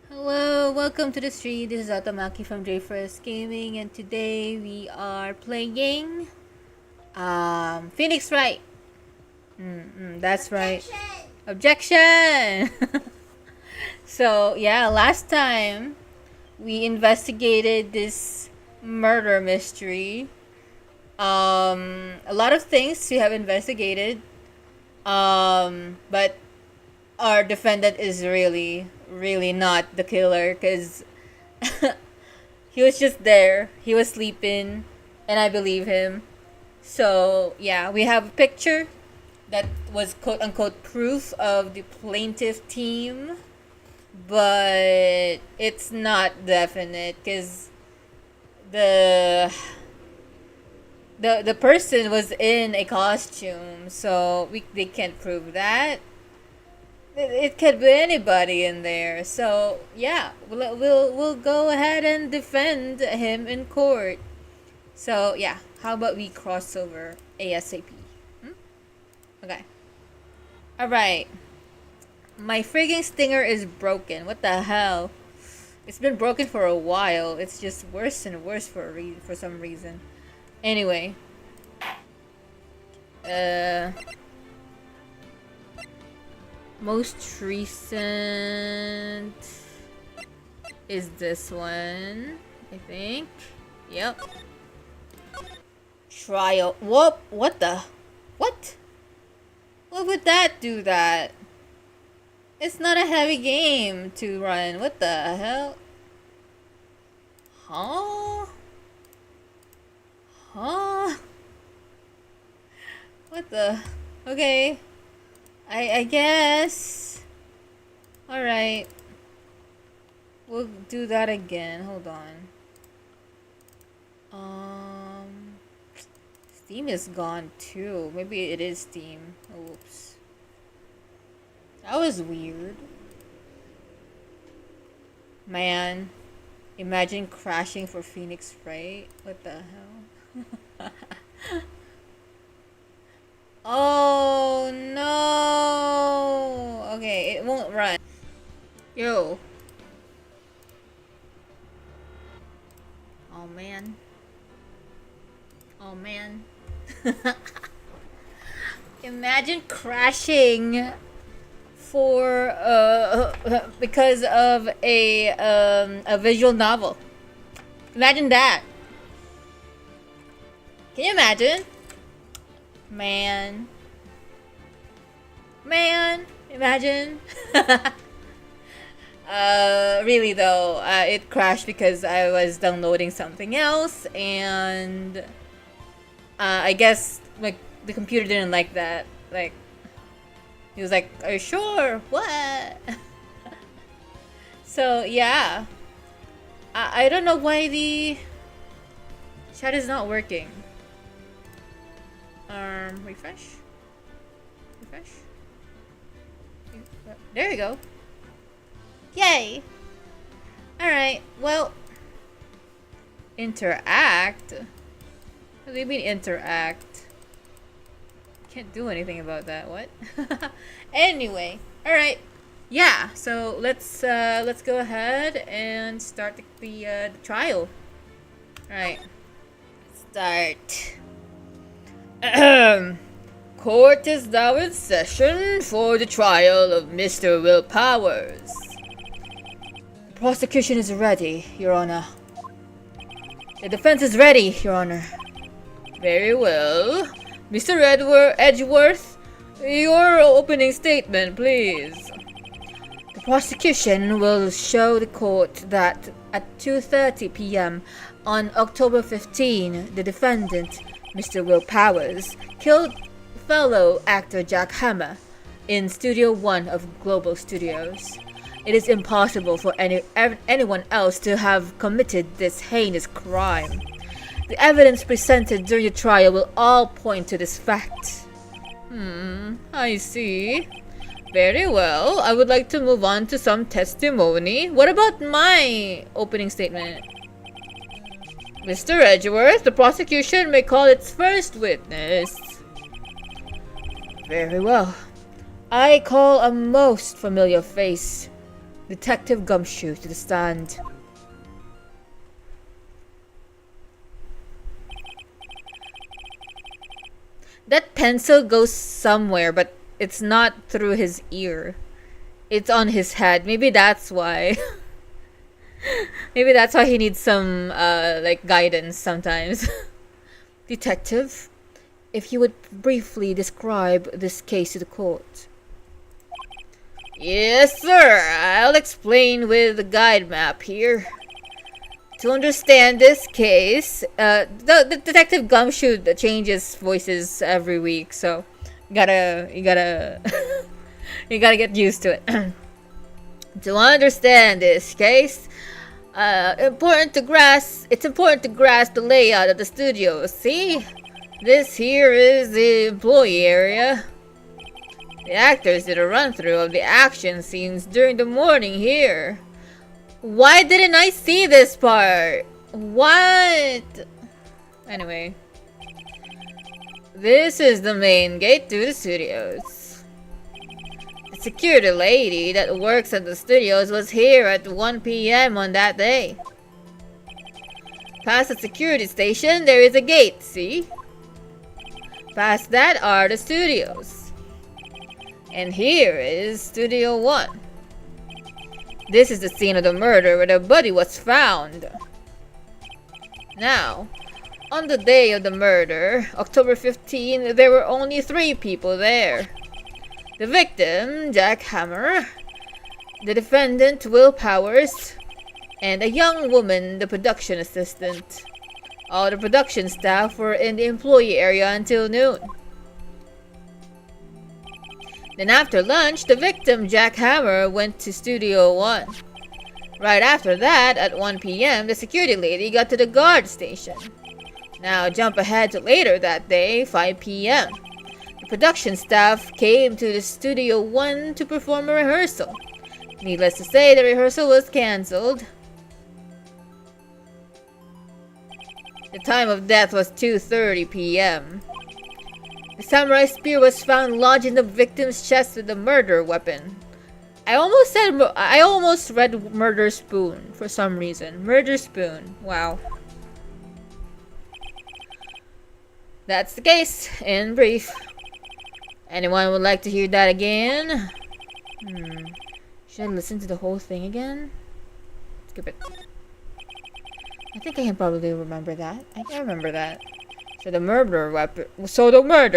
Hello, welcome to the stream. This is Atamaki from J1st Gaming, and today we are playing Phoenix Wright. That's right. Objection! So, yeah, last time we investigated this murder mystery. A lot of things we have investigated. But our defendant is really not the killer because he was just there. He was sleeping, and I believe him. So, yeah, we have a picture that was quote unquote proof of the plaintiff team, but it's not definite because the the person was in a costume, so they can't prove that. It could be anybody in there. So yeah, we'll go ahead and defend him in court. So yeah, how about we cross over ASAP? Okay. All right. My frigging stinger is broken. What the hell? It's been broken for a while. It's just worse and worse for some reason. Anyway. Most recent is this one, I think. Yep. Trial. What the? What? What would that do that? It's not a heavy game to run. What the hell? Huh? Huh? What the? Okay. I guess. Alright. We'll do that again. Hold on. Steam is gone too. Maybe it is Steam. Oops. That was weird. Man. Imagine crashing for Phoenix Wright. What the hell? Oh no! Okay, it won't run. Yo. Oh man. Oh man. Imagine crashing for because of a visual novel. Imagine that. Can you imagine? Man, imagine. Really though, it crashed because I was downloading something else, and I guess like the computer didn't like that. Like, he was like, "Are you sure? What?" So yeah, I don't know why the chat is not working. Refresh. There we go. Yay! Alright, well. Interact? What do you mean interact? Can't do anything about that, what? Anyway, alright. Yeah, so let's go ahead and start the trial. Alright. Start. Court is now in session for the trial of Mr. Will Powers. The prosecution is ready, Your Honor. The defense is ready, Your Honor. Very well. Mr. Edgeworth, your opening statement, please. The prosecution will show the court that at 2:30 p.m. on October 15, the defendant, Mr. Will Powers, killed fellow actor Jack Hammer in Studio 1 of Global Studios. It is impossible for anyone else to have committed this heinous crime. The evidence presented during the trial will all point to this fact. I see. Very well. I would like to move on to some testimony. What about my opening statement? Mr. Edgeworth, the prosecution may call its first witness. Very well. I call a most familiar face. Detective Gumshoe to the stand. That pencil goes somewhere, but it's not through his ear. It's on his head. Maybe that's why. Maybe that's why he needs some, like, guidance sometimes. Detective, if you would briefly describe this case to the court. Yes, sir. I'll explain with the guide map here. To understand this case, the Detective Gumshoe changes voices every week, so you gotta you gotta get used to it. To understand this case, it's important to grasp the layout of the studio. See, this here is the employee area. The actors did a run-through of the action scenes during the morning here. Why didn't I see this part? What? Anyway. This is the main gate to the studios. The security lady that works at the studios was here at 1 p.m. on that day. Past the security station, there is a gate, see? Past that are the studios. And here is Studio 1. This is the scene of the murder where the body was found. Now, on the day of the murder, October 15, there were only 3 people there. The victim, Jack Hammer, the defendant, Will Powers, and a young woman, the production assistant. All the production staff were in the employee area until noon. Then after lunch, the victim, Jack Hammer, went to Studio 1. Right after that, at 1 p.m., the security lady got to the guard station. Now jump ahead to later that day, 5 p.m. The production staff came to the Studio 1 to perform a rehearsal. Needless to say, the rehearsal was cancelled. The time of death was 2:30 p.m. The samurai spear was found lodged in the victim's chest with a murder weapon. I almost read murder spoon for some reason. Murder spoon. Wow. That's the case, in brief. Anyone would like to hear that again? Should I listen to the whole thing again? Skip it. I think I can probably remember that. I can remember that. So the murder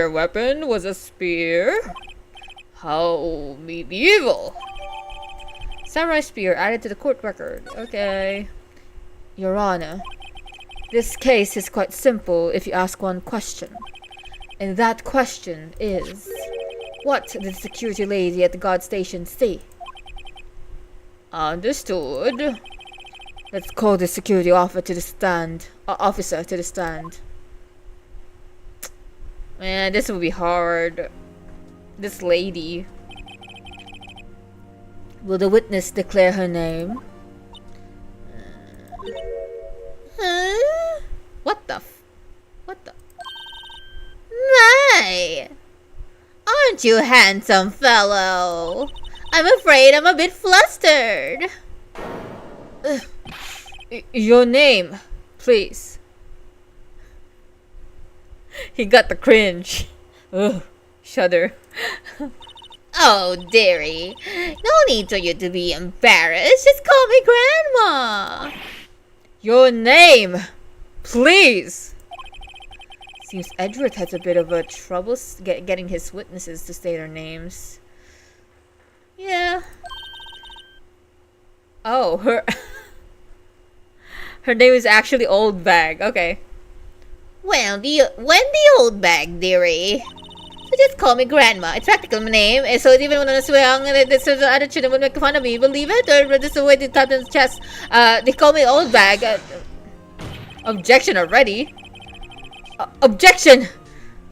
weapon was a spear? How medieval. Samurai spear added to the court record. Okay. Your Honor, this case is quite simple if you ask one question. And that question is, what did the security lady at the guard station see? Understood. Let's call the security officer to the stand. Man, this will be hard. This lady. Will the witness declare her name? Huh? What the? My! Aren't you handsome fellow? I'm afraid I'm a bit flustered. Your name, please. He got the cringe. Ugh, shudder. Oh, dearie. No need for you to be embarrassed. Just call me Grandma. Your name, please. Seems Edgeworth has a bit of a trouble getting his witnesses to say their names. Yeah. Oh, her name is actually Old Bag. Okay. Well, when the old bag, dearie. So just call me Grandma. It's practical name. So even when I swear this is other children would make fun of me, believe it? Or this is the way they type in the chest. They call me Old Bag. Objection already. Objection!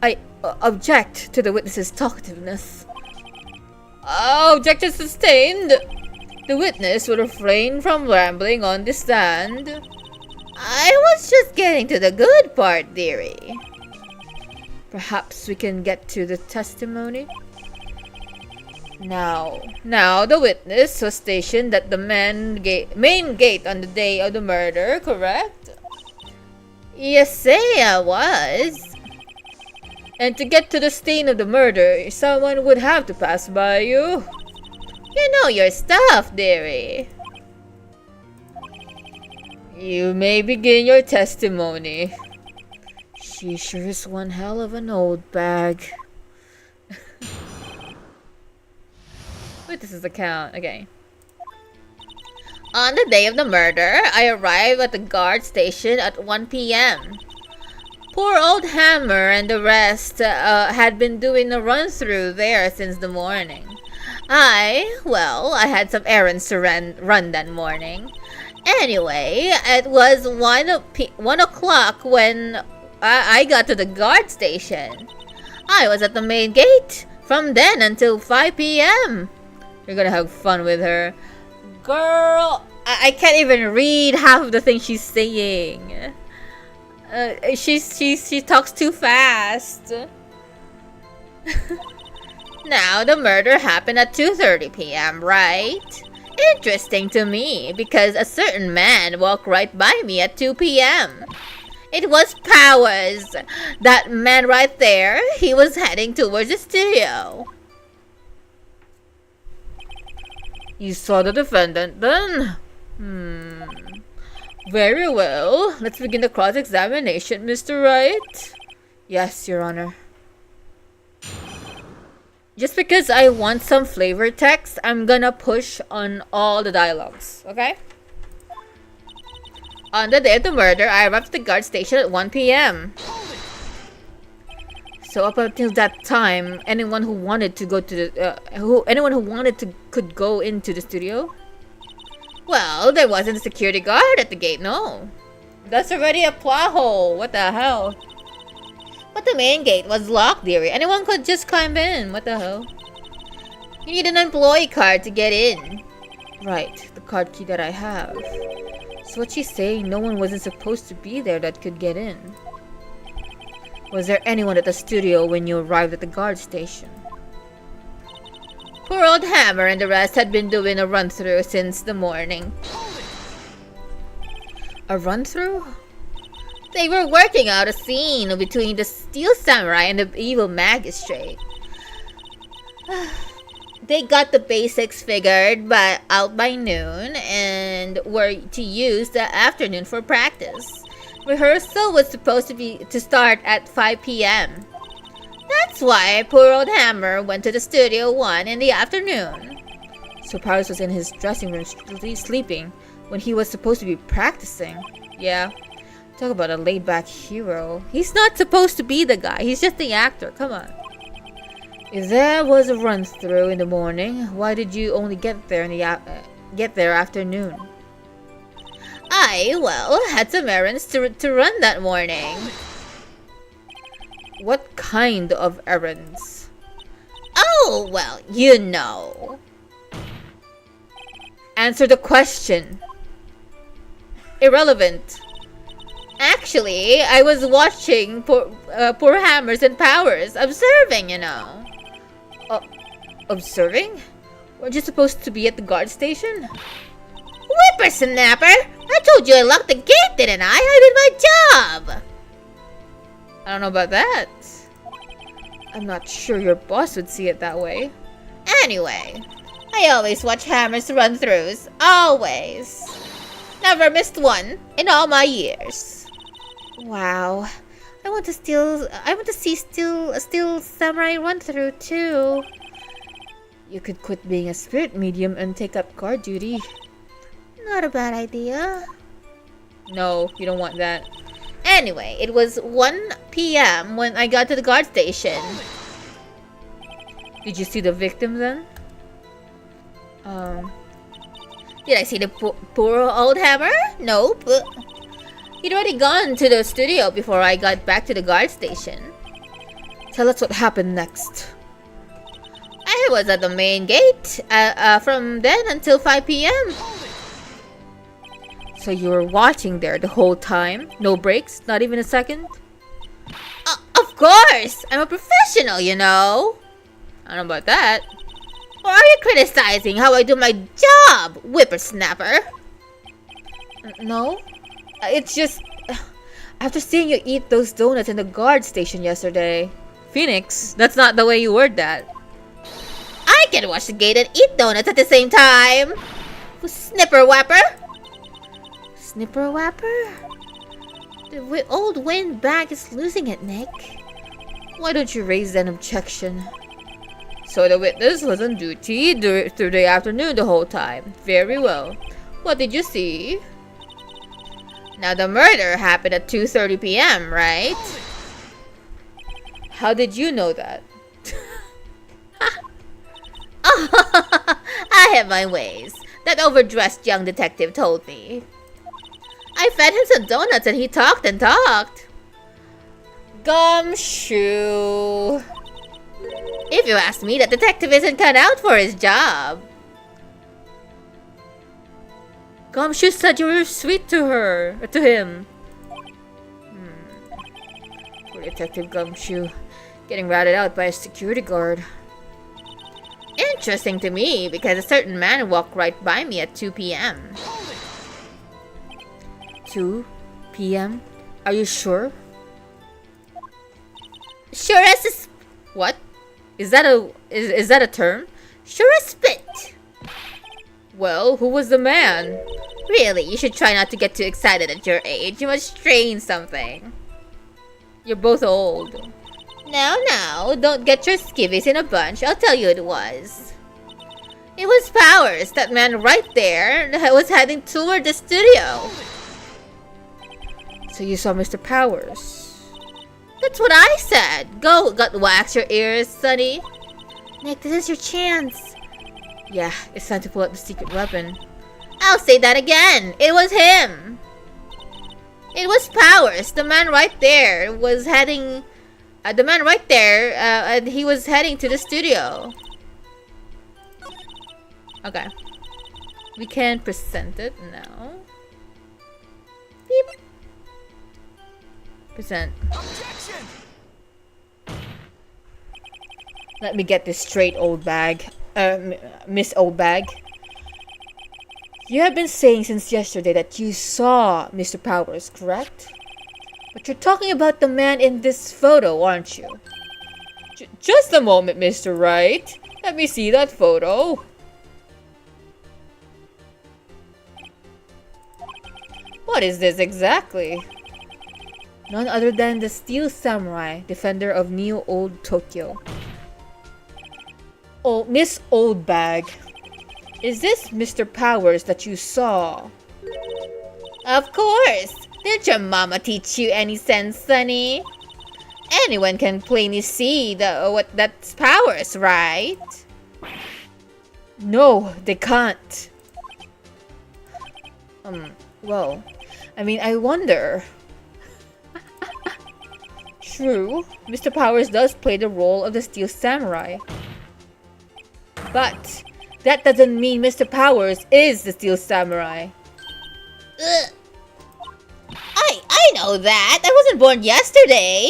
I object to the witness's talkativeness. Objection sustained. The witness will refrain from rambling on the stand. I was just getting to the good part, dearie. Perhaps we can get to the testimony? Now the witness was stationed at the main gate on the day of the murder, correct? Yes, say I was. And to get to the scene of the murder, someone would have to pass by you. You know your stuff, dearie. You may begin your testimony. She sure is one hell of an old bag. Wait, this is the count. Okay. On the day of the murder, I arrived at the guard station at 1 p.m. Poor old Hammer and the rest had been doing a run-through there since the morning. I had some errands to run that morning. Anyway, it was 1 o'clock when I got to the guard station. I was at the main gate from then until 5 p.m. You're gonna have fun with her. Girl, I can't even read half of the things she's saying. She talks too fast. Now, the murder happened at 2:30 p.m., right? Interesting to me, because a certain man walked right by me at 2 p.m. It was Powers. That man right there. He was heading towards the studio. You saw the defendant then? Very well. Let's begin the cross-examination, Mr. Wright. Yes, Your Honor. Just because I want some flavor text, I'm gonna push on all the dialogues, okay? On the day of the murder, I arrived at the guard station at 1 p.m. So up until that time, anyone who wanted to go to the could go into the studio? Well, there wasn't a security guard at the gate, no. That's already a plot hole. What the hell? But the main gate was locked, dearie. Anyone could just climb in. What the hell? You need an employee card to get in. Right, the card key that I have. So what she's saying, no one wasn't supposed to be there that could get in. Was there anyone at the studio when you arrived at the guard station? Poor old Hammer and the rest had been doing a run-through since the morning. A run-through? They were working out a scene between the Steel Samurai and the evil magistrate. They got the basics figured out by noon and were to use the afternoon for practice. Rehearsal was supposed to start at 5 p.m. That's why poor old Hammer went to the Studio 1 in the afternoon. So Paris was in his dressing room sleeping when he was supposed to be practicing. Yeah. Talk about a laid-back hero. He's not supposed to be the guy. He's just the actor. Come on. If there was a run-through in the morning, why did you only get there afternoon? I had some errands to run that morning. What kind of errands? Oh, well, you know. Answer the question. Irrelevant. Actually, I was watching poor Hammers and Powers, observing, you know. Observing? Weren't you supposed to be at the guard station? Whippersnapper! I told you I locked the gate, didn't I? I did my job! I don't know about that. I'm not sure your boss would see it that way. Anyway, I always watch Hammers run-throughs. Always. Never missed one in all my years. Wow. I want to see Steel Samurai run-through too. You could quit being a spirit medium and take up guard duty. Not a bad idea. No, you don't want that. Anyway, it was 1 p.m. when I got to the guard station. Did you see the victim then? Did I see the poor old Hammer? Nope. He'd already gone to the studio before I got back to the guard station. Tell us what happened next. I was at the main gate from then until 5 p.m. So you were watching there the whole time? No breaks? Not even a second? Of course! I'm a professional, you know. I don't know about that. Or are you criticizing how I do my job, whippersnapper? No. It's just... After seeing you eat those donuts in the guard station yesterday... Phoenix, that's not the way you word that. I can watch the gate and eat donuts at the same time! Snipper whapper! Snipper whapper? The old windbag is losing it, Nick. Why don't you raise an objection? So the witness was on duty through the afternoon the whole time. Very well. What did you see? Now the murder happened at 2:30 p.m., right? How did you know that? I have my ways. That overdressed young detective told me. I fed him some donuts and he talked and talked. Gumshoe. If you ask me, that detective isn't cut out for his job. Gumshoe said you were sweet to him. Poor Detective Gumshoe, getting ratted out by a security guard. Interesting to me, because a certain man walked right by me at 2 p.m. 2 p.m.? Are you sure? Sure as a... What? Is that a term? Sure as spit. Well, who was the man? Really, you should try not to get too excited at your age. You must train something. You're both old. Now, don't get your skivvies in a bunch. I'll tell you who it was. It was Powers, that man right there that was heading toward the studio. So you saw Mr. Powers? That's what I said. Go, wax your ears, Sonny. Nick, this is your chance. Yeah, it's time to pull out the secret weapon. I'll say that again. It was him. It was Powers. The man right there was heading... and he was heading to the studio. Okay. We can present it now. Beep. Present. Objection! Let me get this straight, old bag. Miss Old Bag. You have been saying since yesterday that you saw Mr. Powers, correct? But you're talking about the man in this photo, aren't you? Just a moment, Mr. Wright. Let me see that photo. What is this exactly? None other than the Steel Samurai, defender of Neo Old Tokyo. Oh, Miss Old Bag. Is this Mr. Powers that you saw? Of course. Did your mama teach you any sense, Sonny? Anyone can plainly see that's Powers, right? No, they can't. Well, I mean, I wonder. True, Mr. Powers does play the role of the Steel Samurai. But that doesn't mean Mr. Powers is the Steel Samurai. I know that. I wasn't born yesterday.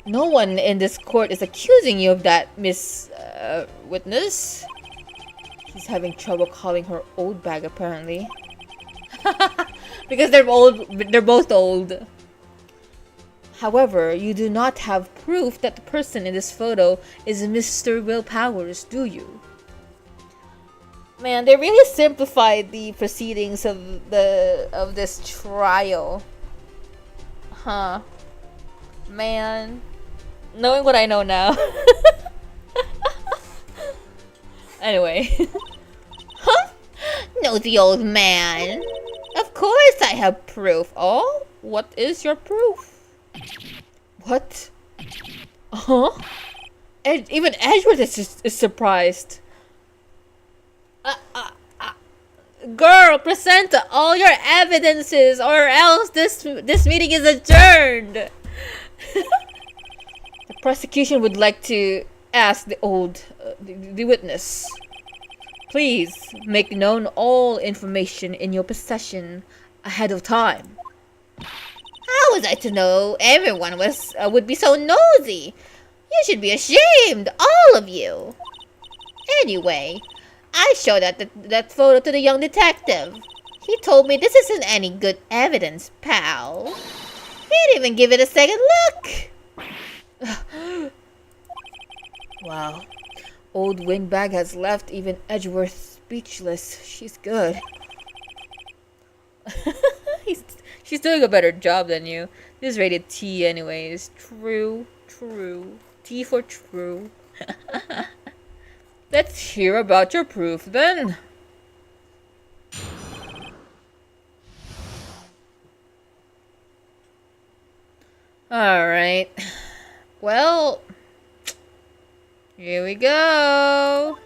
No one in this court is accusing you of that, Miss Witness. He's having trouble calling her old bag, apparently. Because they're both old. However, you do not have proof that the person in this photo is Mr. Will Powers, do you? Man, they really simplified the proceedings of this trial. Huh. Man. Knowing what I know now. Anyway. Huh? Nosy old man. Of course I have proof. Oh? What is your proof? What? Huh? Even Edward is surprised. Girl, present all your evidences, or else this meeting is adjourned. The prosecution would like to ask the witness. Please make known all information in your possession ahead of time. How was I to know everyone would be so nosy? You should be ashamed, all of you. Anyway, I showed that photo to the young detective. He told me this isn't any good evidence, pal. He didn't even give it a second look. Wow. Old windbag has left even Edgeworth speechless. She's good. She's doing a better job than you. This is rated T anyways. True. T for true. Let's hear about your proof then. Alright. Well, here we go.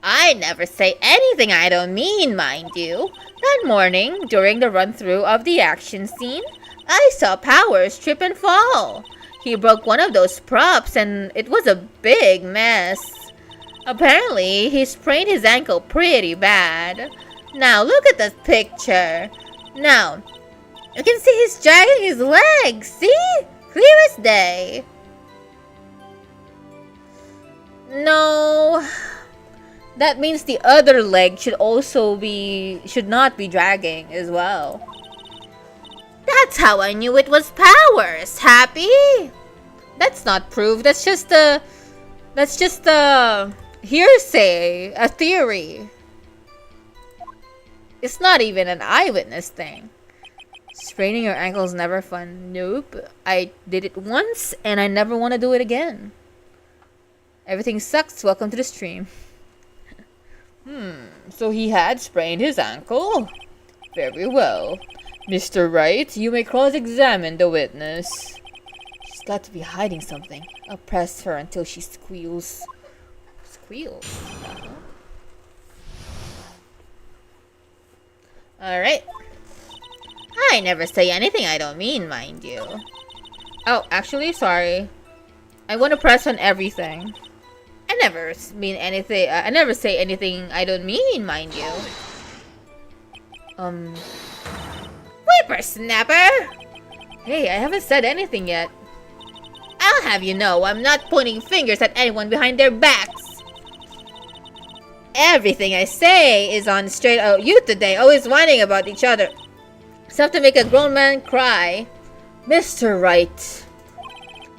I never say anything I don't mean, mind you. That morning, during the run-through of the action scene, I saw Powers trip and fall. He broke one of those props and it was a big mess. Apparently, he sprained his ankle pretty bad. Now, look at this picture. Now, you can see he's dragging his legs, see? Clear as day. No. That means the other leg should not be dragging as well. That's how I knew it was Powers. Happy? That's not proof. That's just a hearsay, a theory. It's not even an eyewitness thing. Spraining your ankle is never fun. Nope. I did it once and I never want to do it again. Everything sucks. Welcome to the stream. So he had sprained his ankle? Very well. Mr. Wright, you may cross-examine the witness. She's got to be hiding something. I'll press her until she squeals. Squeals? Alright. I never say anything I don't mean, mind you. Oh, actually, sorry. I want to press on everything. I never mean anything. I never say anything I don't mean, mind you. Whippersnapper! Hey, I haven't said anything yet. I'll have you know, I'm not pointing fingers at anyone behind their backs. Everything I say is on straight out youth today, always whining about each other. Stuff to make a grown man cry. Mr. Wright,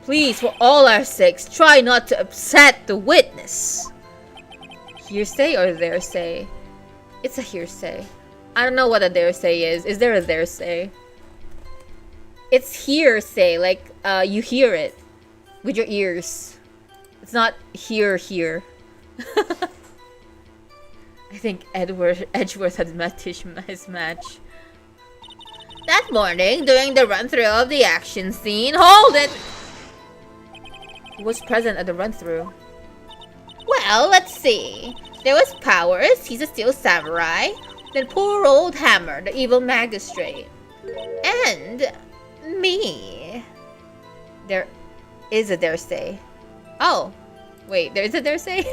please, for all our sakes, try not to upset the witness. Hearsay or theresay? It's a hearsay. I don't know what a theresay is. Is there a theresay? It's hearsay, like you hear it with your ears. It's not here. I think Edgeworth had met his match. That morning, during the run-through of the action scene, hold it! Who was present at the run-through? Well, let's see. There was Powers, he's a steel samurai. Then poor old Hammer, the evil magistrate. And me. There is a theresay. Oh, wait, there is a theresay?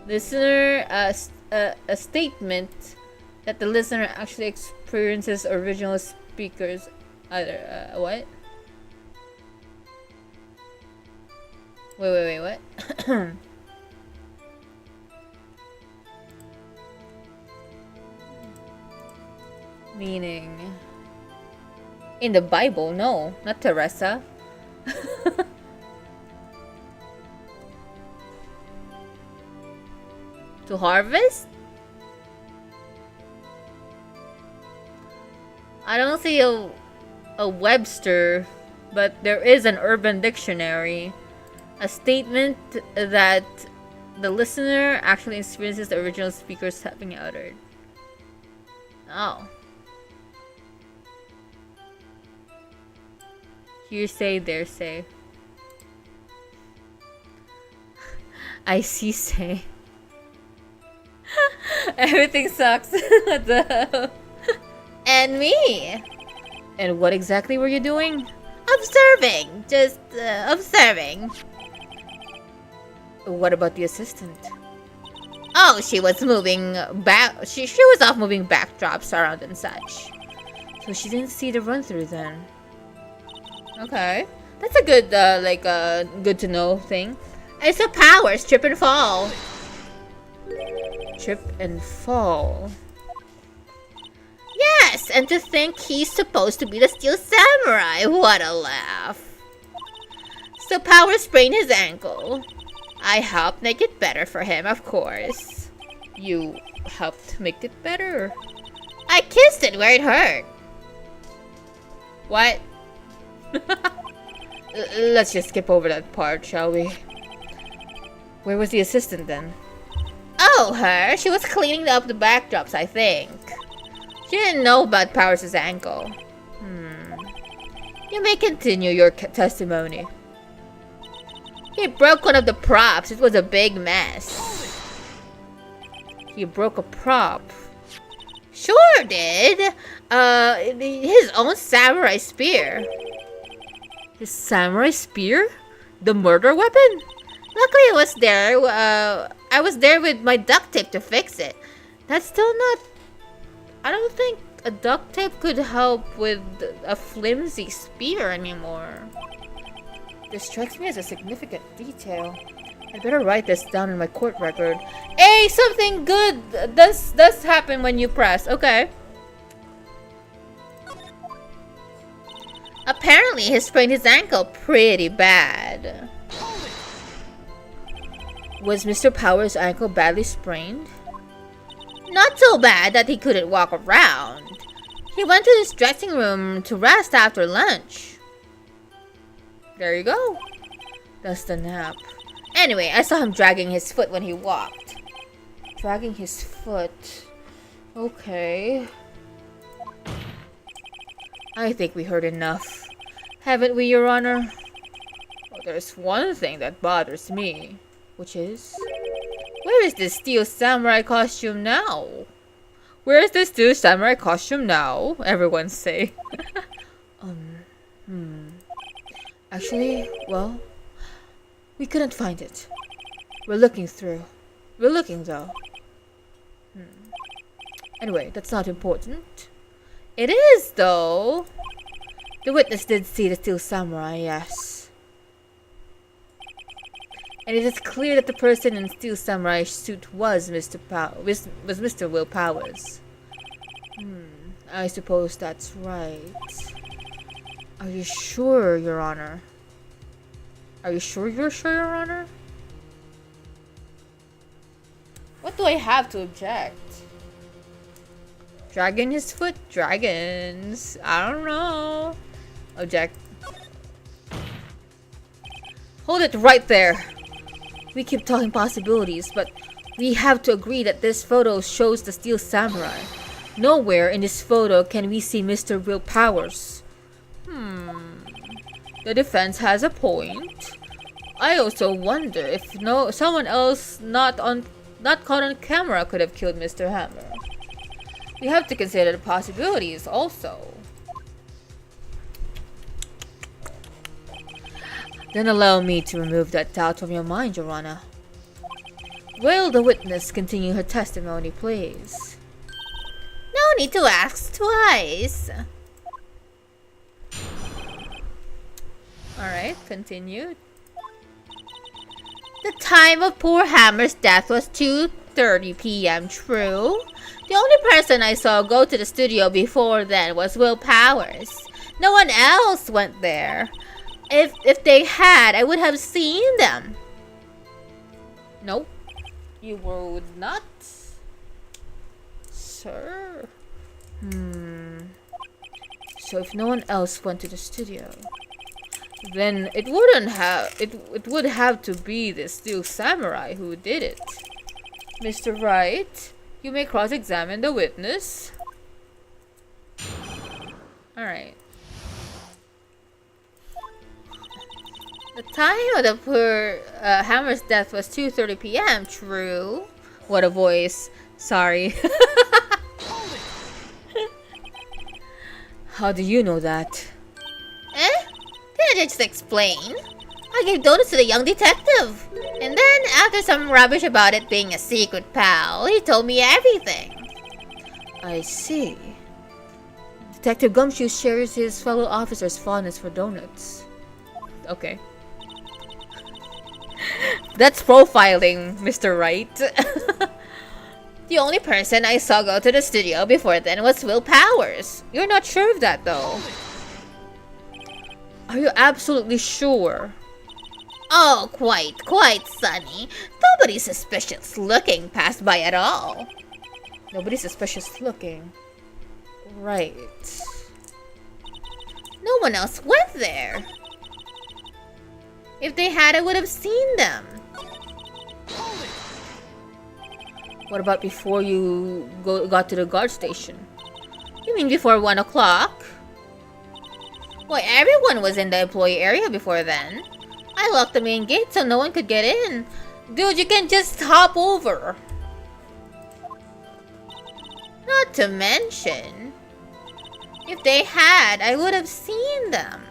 Listener, a statement that the listener actually experiences original speakers. What? Wait, what? Meaning, in the Bible? No, not Teresa. To harvest? I don't see a Webster, but there is an Urban Dictionary. A statement that the listener actually experiences the original speakers having uttered. Oh. Hearsay, theresay. I see say. Everything sucks. What the hell? And me. And what exactly were you doing? Observing. Just observing. What about the assistant? Oh, she was moving back. She was off moving backdrops around and such. So she didn't see the run-through then? Okay. That's a good, good to know thing. It's a powers, trip and fall. Trip and fall. Yes, and to think he's supposed to be the Steel Samurai. What a laugh. So Power sprained his ankle. I helped make it better for him, of course. You helped make it better. I kissed it where it hurt. What? Let's just skip over that part, shall we? Where was the assistant then? Oh, her? She was cleaning up the backdrops, I think. She didn't know about Powers' ankle. You may continue your testimony. He broke one of the props. It was a big mess. He broke a prop. Sure did. His own samurai spear. His samurai spear? The murder weapon? Luckily I was there. I was there with my duct tape to fix it. That's still not... I don't think a duct tape could help with a flimsy spear anymore. This strikes me as a significant detail. I better write this down in my court record. Hey, something good does happen when you press. Okay. Apparently, he sprained his ankle pretty bad. Was Mr. Power's ankle badly sprained? Not so bad that he couldn't walk around. He went to his dressing room to rest after lunch. There you go. That's the nap. Anyway, I saw him dragging his foot when he walked. Dragging his foot. Okay. I think we heard enough. Haven't we, Your Honor? Well, there's one thing that bothers me. Which is... Where is this Steel Samurai costume now? Where is this Steel Samurai costume now? Everyone say. Actually, well, we couldn't find it. We're looking through. We're looking though. Anyway, that's not important. It is though. The witness did see the Steel Samurai, yes. And it is clear that the person in Steel Samurai suit was Mr. Will Powers. I suppose that's right. Are you sure, Your Honor? Are you sure you're sure, Your Honor? What do I have to object? Dragging his foot? Dragons. I don't know. Object. Hold it right there. We keep talking possibilities, but we have to agree that this photo shows the Steel Samurai. Nowhere in this photo can we see Mr. Will Powers. The defense has a point. I also wonder if someone else not caught on camera could have killed Mr. Hammer. We have to consider the possibilities also. Then allow me to remove that doubt from your mind, Your Honor. Will the witness continue her testimony, please? No need to ask twice. Alright, continue. The time of poor Hammer's death was 2:30 p.m. True. The only person I saw go to the studio before then was Will Powers. No one else went there. If they had, I would have seen them. Nope. You would not, sir. So if no one else went to the studio, then it would have to be the Steel Samurai who did it. Mr. Wright, you may cross-examine the witness. Alright. The time of the poor Hammer's death was 2:30 p.m. True. What a voice. Sorry. How do you know that? Didn't I just explain? I gave donuts to the young detective. And then, after some rubbish about it being a secret pal, he told me everything. I see. Detective Gumshoe shares his fellow officers' fondness for donuts. Okay. That's profiling, Mr. Wright. The only person I saw go to the studio before then was Will Powers. You're not sure of that, though. Are you absolutely sure? Oh, quite, Sonny. Nobody suspicious looking passed by at all. Nobody suspicious looking. Right. No one else went there. If they had, I would have seen them. What about before you got to the guard station? You mean before 1 o'clock? Why, everyone was in the employee area before then. I locked the main gate so no one could get in. Dude, you can just hop over. Not to mention, if they had, I would have seen them.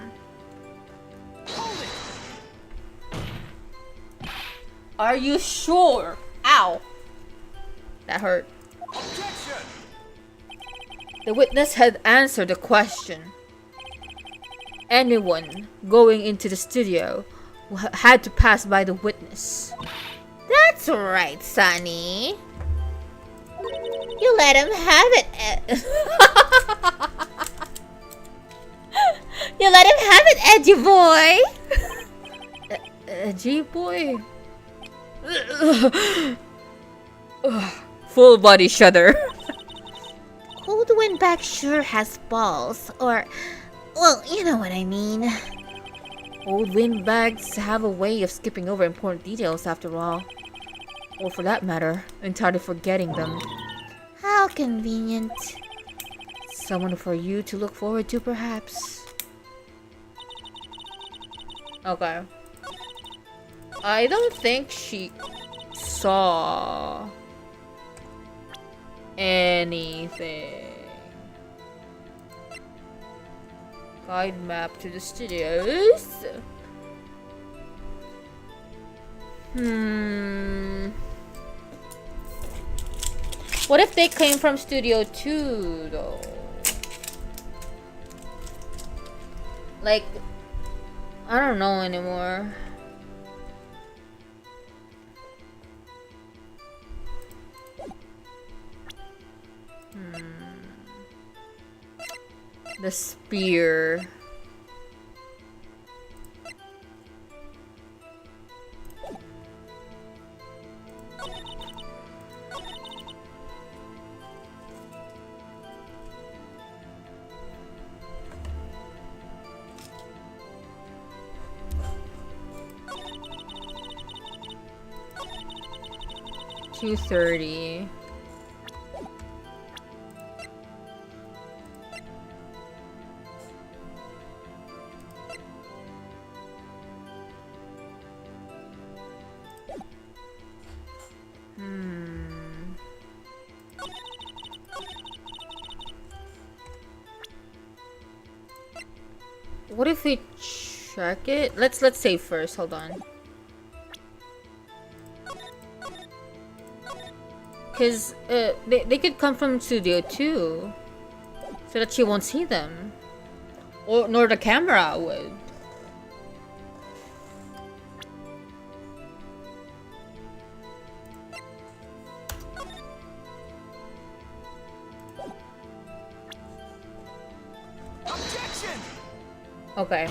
Are you sure? Ow. That hurt. Objection! The witness had answered the question. Anyone going into the studio had to pass by the witness. That's right, Sonny. You let him have it. You let him have it, edgy boy. Edgy boy? Full body shudder. Old Windbag sure has balls, or, well, you know what I mean. Old windbags have a way of skipping over important details after all. Or for that matter, entirely forgetting them. How convenient. Someone for you to look forward to, perhaps. Okay. I don't think she saw anything. Guide map to the studios. What if they came from Studio 2, though? Like, I don't know anymore. The spear. $230. What if we check it? Let's save first. Hold on. Cause they could come from Studio 2, so that she won't see them, or nor the camera would. Objection! Okay.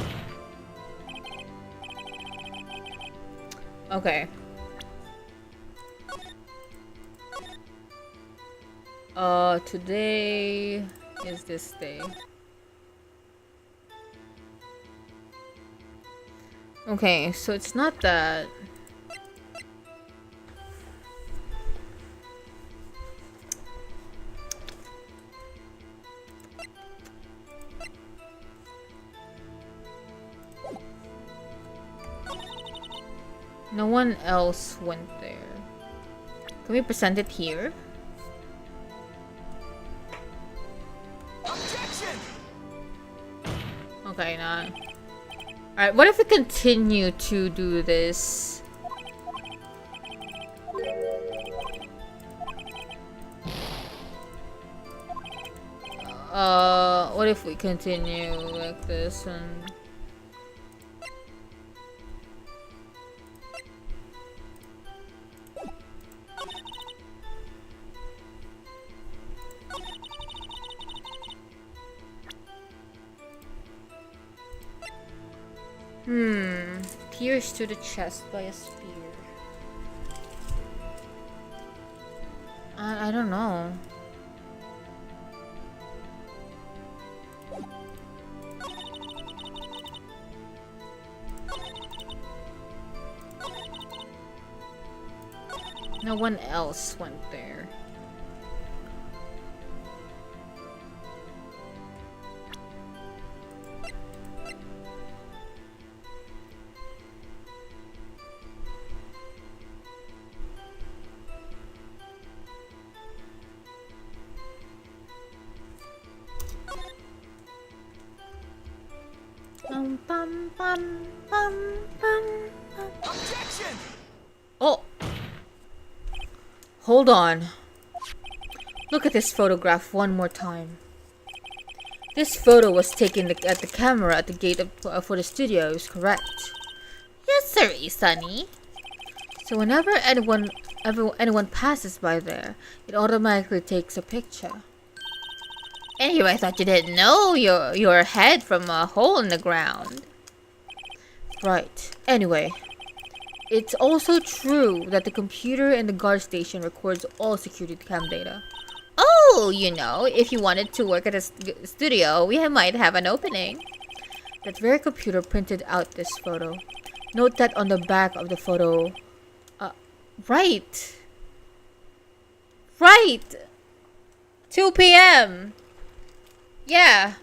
Okay. Today is this day. Okay, so it's not that. No one else went there. Can we present it here? Objection! Okay, not. Alright, what if we continue to do this? What if we continue like this and... Pierced to the chest by a spear. I don't know. No one else went there. Objection! Oh! Hold on. Look at this photograph one more time. This photo was taken at the camera at the gate for the studio, is correct? Yes, sir, Sunny. So whenever anyone passes by there, it automatically takes a picture. Anyway, I thought you didn't know your head from a hole in the ground. Right. Anyway, it's also true that the computer in the guard station records all security cam data. Oh, if you wanted to work at a studio, we might have an opening. That very computer printed out this photo. Note that on the back of the photo... Right! 2 p.m. Yeah.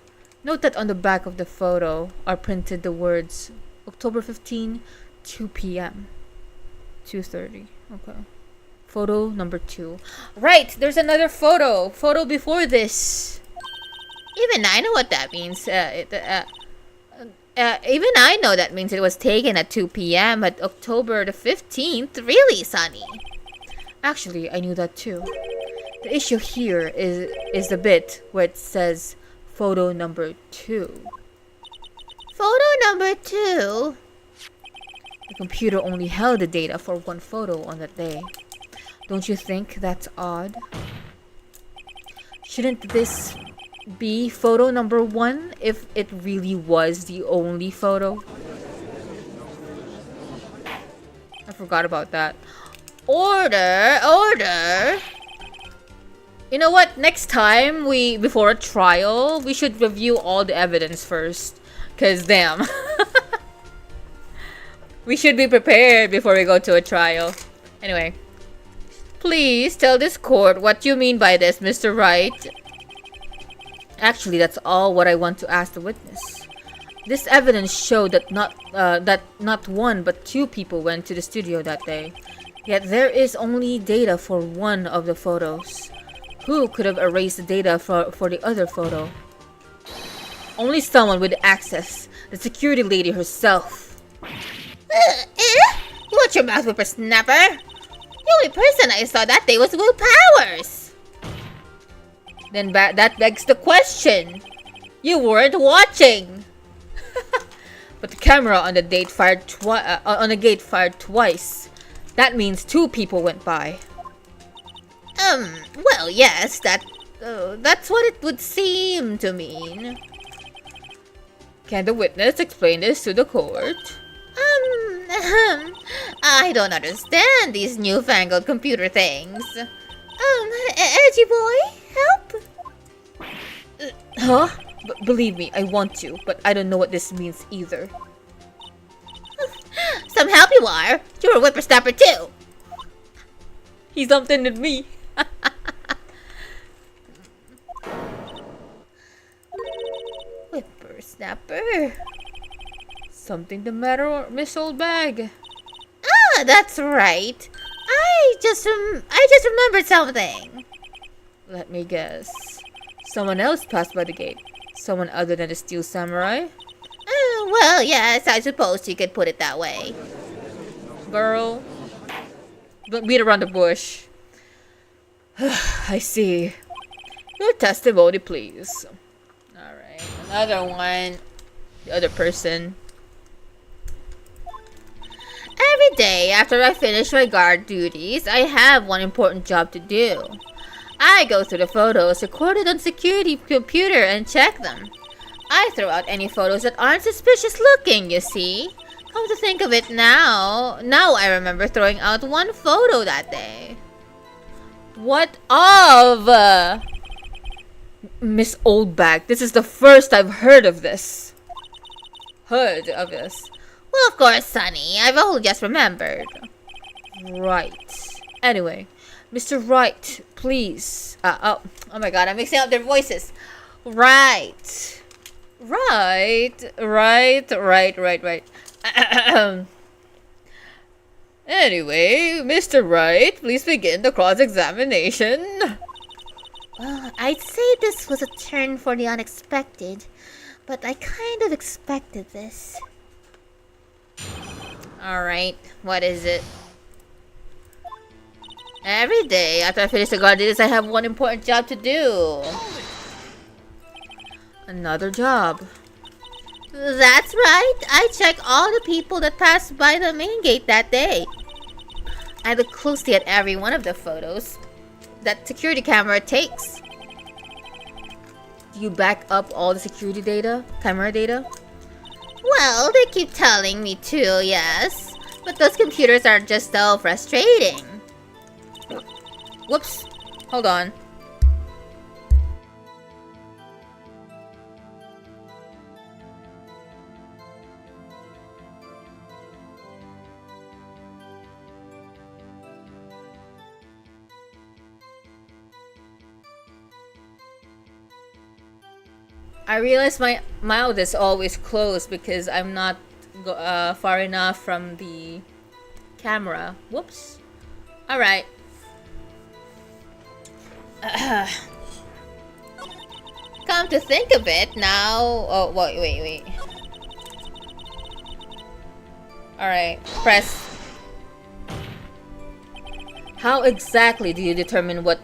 Note that on the back of the photo are printed the words October 15, 2 p.m. 2:30. Okay. Photo number 2. Right, there's another photo. Photo before this. Even I know what that means. Even I know that means it was taken at 2 p.m. at October the 15th. Really, Sunny? Actually, I knew that too. The issue here is the bit where it says photo number 2. Photo number 2? The computer only held the data for one photo on that day. Don't you think that's odd? Shouldn't this be photo number 1 if it really was the only photo? I forgot about that. Order! You know what? Next time before a trial, we should review all the evidence first. 'Cause damn. We should be prepared before we go to a trial. Anyway. Please tell this court what you mean by this, Mr. Wright. Actually, that's all what I want to ask the witness. This evidence showed that not one but 2 people went to the studio that day. Yet there is only data for one of the photos. Who could have erased the data for the other photo? Only someone with access. The security lady herself. You watch your mouth, whippersnapper. The only person I saw that day was Will Powers. Then that begs the question. You weren't watching. But the camera on the gate fired twice. That means 2 people went by. Well, yes, that's what it would seem to mean. Can the witness explain this to the court? I don't understand these newfangled computer things. Edgy boy, help? Huh? Believe me, I want to, but I don't know what this means either. Some help you are. You're a whippersnapper too. He's something with me. Whippersnapper. Something the matter, Miss Oldbag? Ah, that's right. I just remembered something. Let me guess. Someone else passed by the gate. Someone other than the Steel Samurai? Well, yes, I suppose you could put it that way. Girl, don't beat around the bush. I see. Your testimony, please. Other one. The other person. Every day after I finish my guard duties, I have one important job to do. I go through the photos recorded on security computer and check them. I throw out any photos that aren't suspicious looking, you see. Come to think of it now I remember throwing out one photo that day. What of? Miss Oldbag, this is the first I've heard of this. Well, of course, Sonny. I've only just remembered. Right. Anyway, Mr. Wright, please. Oh my god, I'm mixing up their voices. Right. Anyway, Mr. Wright, please begin the cross-examination. Well, I'd say this was a turn for the unexpected, but I kind of expected this. Alright, what is it? Every day after I finish the guard duties, I have one important job to do. Another job. That's right. I check all the people that pass by the main gate that day. I look closely at every one of the photos that security camera takes. Do you back up all the security data? Camera data? Well, they keep telling me to, yes. But those computers are just so frustrating. Whoops. Hold on. I realize my mouth is always closed because I'm not far enough from the camera. Whoops. Alright. Come to think of it now... Oh, wait. Alright, press. How exactly do you determine what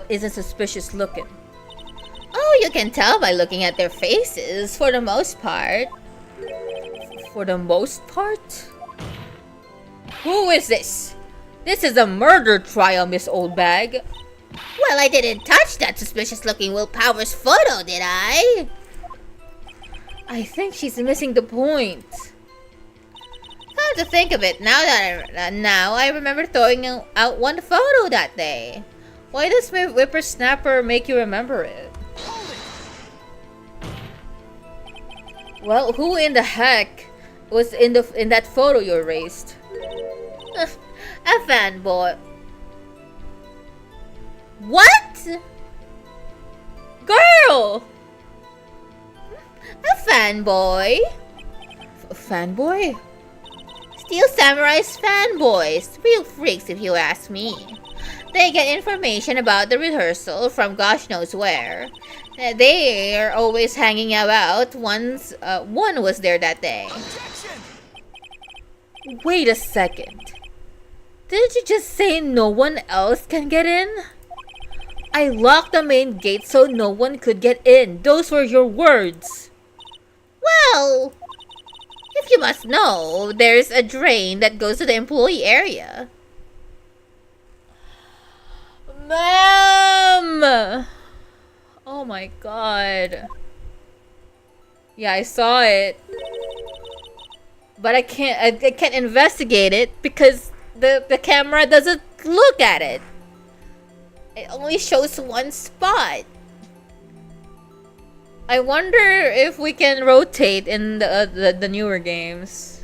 isn't suspicious looking? Oh, you can tell by looking at their faces, for the most part. For the most part? Who is this? This is a murder trial, Miss Oldbag. Well, I didn't touch that suspicious-looking Will Powers photo, did I? I think she's missing the point. Come to think of it, now I remember throwing out one photo that day. Why does my whippersnapper make you remember it? Well, who in the heck was in that photo you erased? A fanboy. What? Girl! A fanboy? Fanboy? Steel Samurai's fanboys. Real freaks if you ask me. They get information about the rehearsal from gosh knows where. They are always hanging about. One was there that day. Objection! Wait a second. Didn't you just say no one else can get in? I locked the main gate so no one could get in. Those were your words. Well, if you must know, there's a drain that goes to the employee area. Ma'am! Oh my god. Yeah, I saw it. But I can't investigate it because the camera doesn't look at it. It only shows one spot. I wonder if we can rotate in the newer games.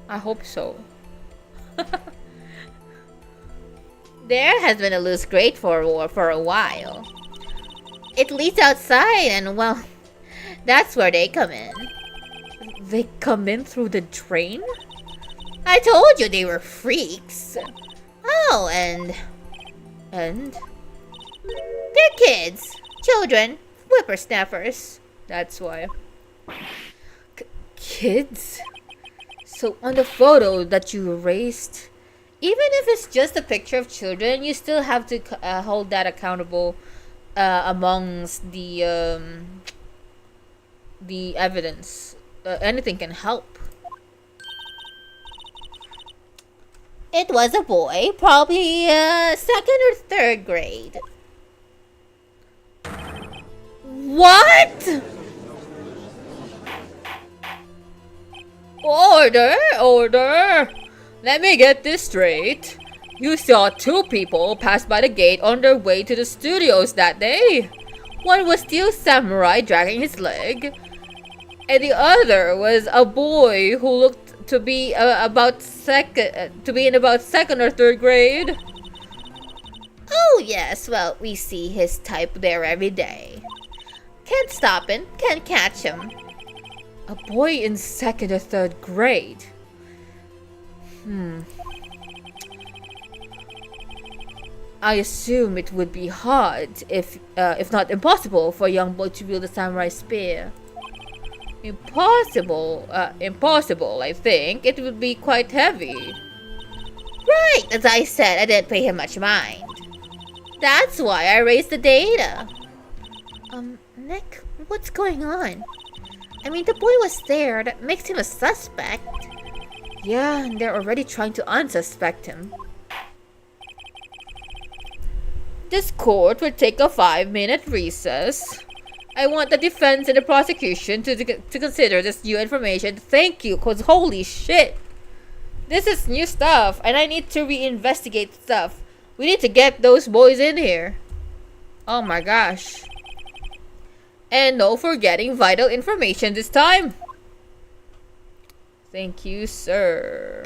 I hope so. There has been a loose grate for a while. It leads outside and, well, that's where they come in. They come in through the drain? I told you they were freaks. Oh, and... They're kids. Children. Whippersnappers. That's why. Kids? So on the photo that you erased, even if it's just a picture of children, you still have to hold that accountable amongst the the evidence. Anything can help. It was a boy, probably second or third grade. What? Order! Order! Let me get this straight. You saw two people pass by the gate on their way to the studios that day. One was Steel Samurai dragging his leg, and the other was a boy who looked to be in about second or third grade. Oh yes, well, we see his type there every day. Can't stop him, can't catch him. A boy in second or third grade. I assume it would be hard, if not impossible, for a young boy to wield a samurai spear. Impossible, I think. It would be quite heavy. Right, as I said, I didn't pay him much mind. That's why I raised the data. Nick, what's going on? I mean, the boy was there. That makes him a suspect. Yeah, and they're already trying to unsuspect him. This court will take a 5-minute recess. I want the defense and the prosecution to consider this new information. Thank you, cause holy shit. This is new stuff, and I need to reinvestigate stuff. We need to get those boys in here. Oh my gosh. And no forgetting vital information this time. Thank you, sir.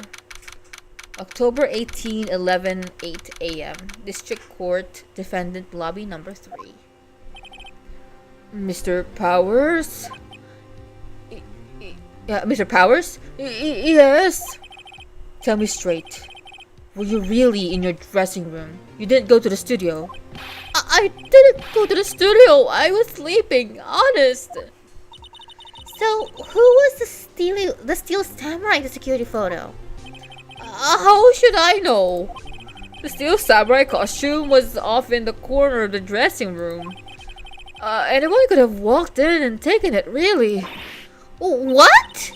October 18, 11, 8 a.m. District Court, Defendant Lobby number 3. Mr. Powers? Mr. Powers? Yes? Tell me straight. Were you really in your dressing room? You didn't go to the studio? I didn't go to the studio. I was sleeping, honest. So, who was the Steel Samurai in the security photo? How should I know? The Steel Samurai costume was off in the corner of the dressing room. Anyone could have walked in and taken it, really. What?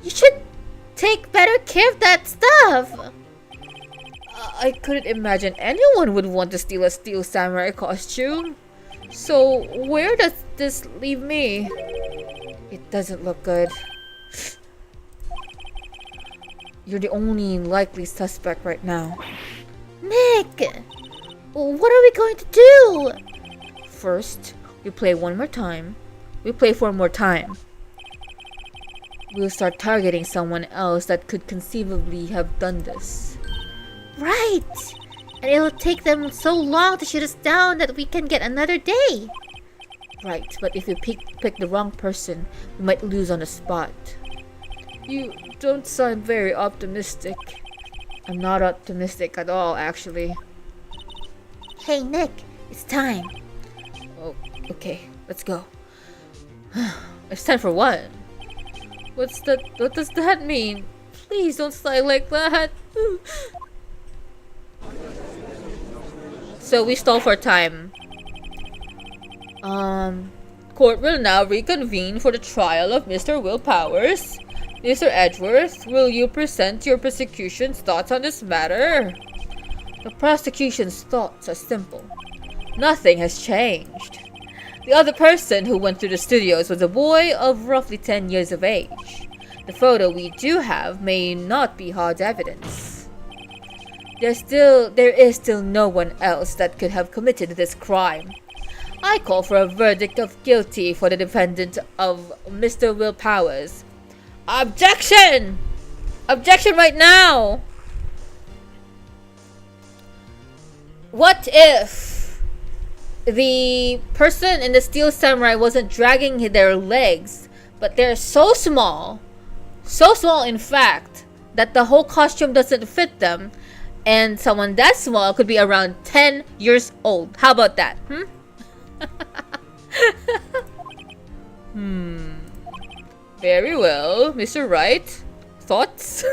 You should take better care of that stuff. I couldn't imagine anyone would want to steal a Steel Samurai costume. So, where does this leave me? It doesn't look good. You're the only likely suspect right now. Nick! What are we going to do? First, we play one more time. We play for one more time. We'll start targeting someone else that could conceivably have done this. Right! And it'll take them so long to shoot us down that we can get another day. Right, but if you pick the wrong person, we might lose on the spot. You don't sound very optimistic. I'm not optimistic at all, actually. Hey, Nick, it's time. Oh, okay, let's go. It's time for what? What does that mean? Please don't sigh like that. So we stall for time. Court will now reconvene for the trial of Mr. Will Powers. Mr. Edgeworth, will you present your prosecution's thoughts on this matter? The prosecution's thoughts are simple. Nothing has changed. The other person who went to the studios was a boy of roughly 10 years of age. The photo we do have may not be hard evidence. There is still no one else that could have committed this crime. I call for a verdict of guilty for the defendant of Mr. Will Powers. Objection! Objection right now! What if the person in the Steel Samurai wasn't dragging their legs, but they're so small in fact, that the whole costume doesn't fit them, and someone that small could be around 10 years old. How about that? Very well, Mr. Wright. Thoughts?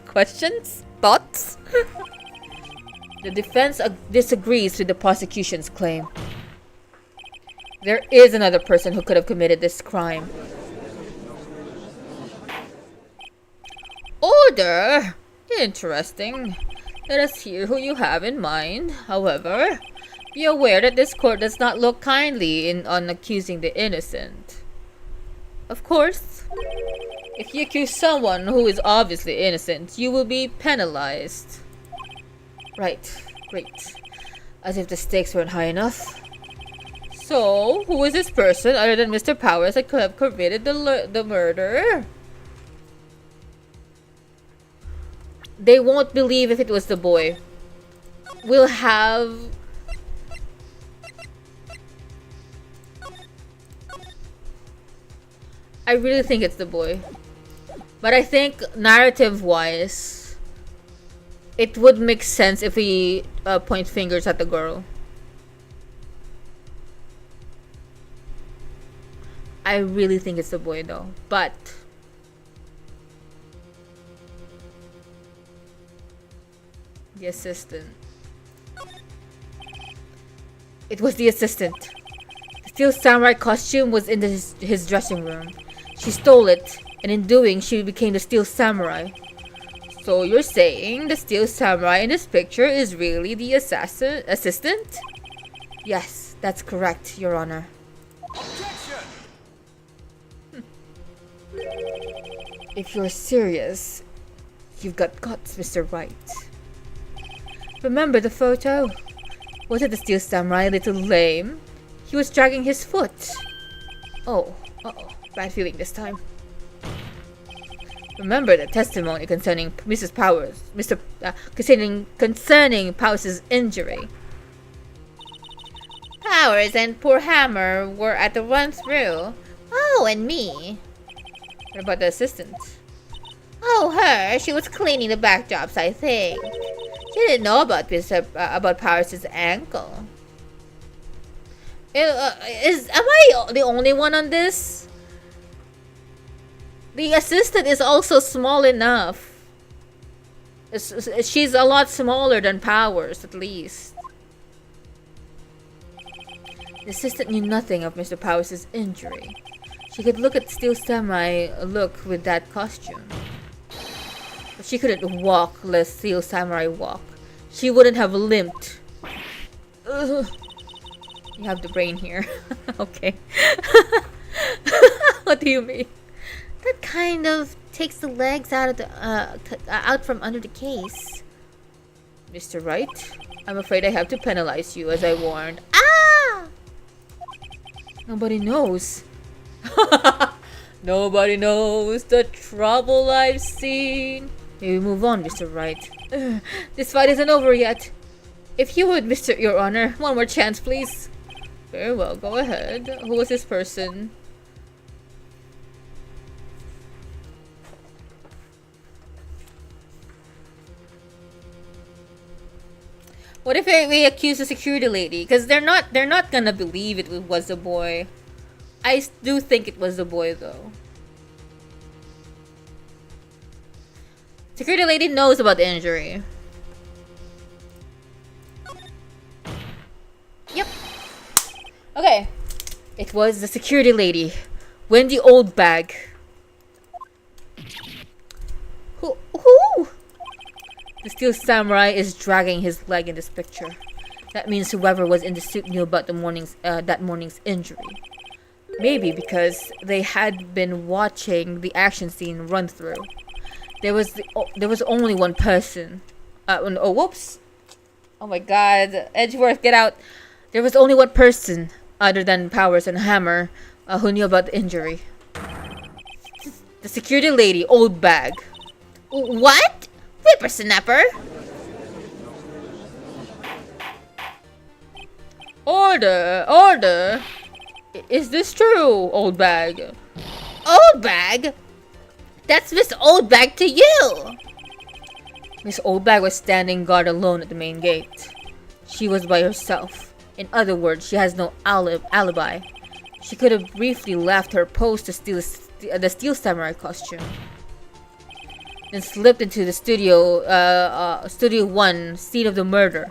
Questions? Thoughts? The defense disagrees with the prosecution's claim. There is another person who could have committed this crime. Order! Interesting. Let us hear who you have in mind. However, be aware that this court does not look kindly on accusing the innocent. Of course, if you accuse someone who is obviously innocent, you will be penalized. Right, great. As if the stakes weren't high enough. So, who is this person other than Mr. Powers that could have committed the murder? They won't believe if it was the boy. We'll have... I really think it's the boy. But I think narrative-wise, it would make sense if we point fingers at the girl. I really think it's the boy though. But... the assistant. It was the assistant. The steel samurai costume was in his dressing room. She stole it, and in doing, she became the steel samurai. So you're saying the steel samurai in this picture is really the assistant? Yes, that's correct, Your Honor. Objection! If you're serious, you've got guts, Mr. Wright. Remember the photo? Wasn't the steel samurai a little lame? He was dragging his foot. Oh, uh-oh. Bad feeling this time. Remember the testimony concerning Mrs. Powers, concerning Powers' injury. Powers and poor Hammer were at the run-through. Oh, and me. What about the assistant? Oh, her. She was cleaning the backdrops, I think. She didn't know about Powers' ankle. Am I the only one on this? The assistant is also small enough. She's a lot smaller than Powers, at least. The assistant knew nothing of Mr. Powers' injury. She could look at Steel Samurai look with that costume. But she couldn't walk lest Steel Samurai walk. She wouldn't have limped. Ugh. You have the brain here. Okay. What do you mean? That kind of takes the legs out of the out from under the case. Mr. Wright, I'm afraid I have to penalize you as I warned. Ah! Nobody knows. Nobody knows the trouble I've seen. May we move on, Mr. Wright. This fight isn't over yet. If you would, Your Honor, one more chance, please. Very well, go ahead. Who was this person? What if we accuse the security lady? Because they're not gonna believe it was the boy. I do think it was the boy though. Security lady knows about the injury. Yep. Okay. It was the security lady. Wendy Oldbag. Who? The steel samurai is dragging his leg in this picture. That means whoever was in the suit knew about the that morning's injury. Maybe because they had been watching the action scene run through. There was only one person. Oh, whoops! Oh my God, Edgeworth, get out! There was only one person other than Powers and Hammer who knew about the injury. The security lady, Oldbag. What? Whippersnapper? Order! Order! Is this true, Oldbag? Oldbag? That's Miss Oldbag to you! Miss Oldbag was standing guard alone at the main gate. She was by herself. In other words, she has no alibi. She could have briefly left her post to steal the Steel Samurai costume. Then slipped into the Studio 1 scene of the murder.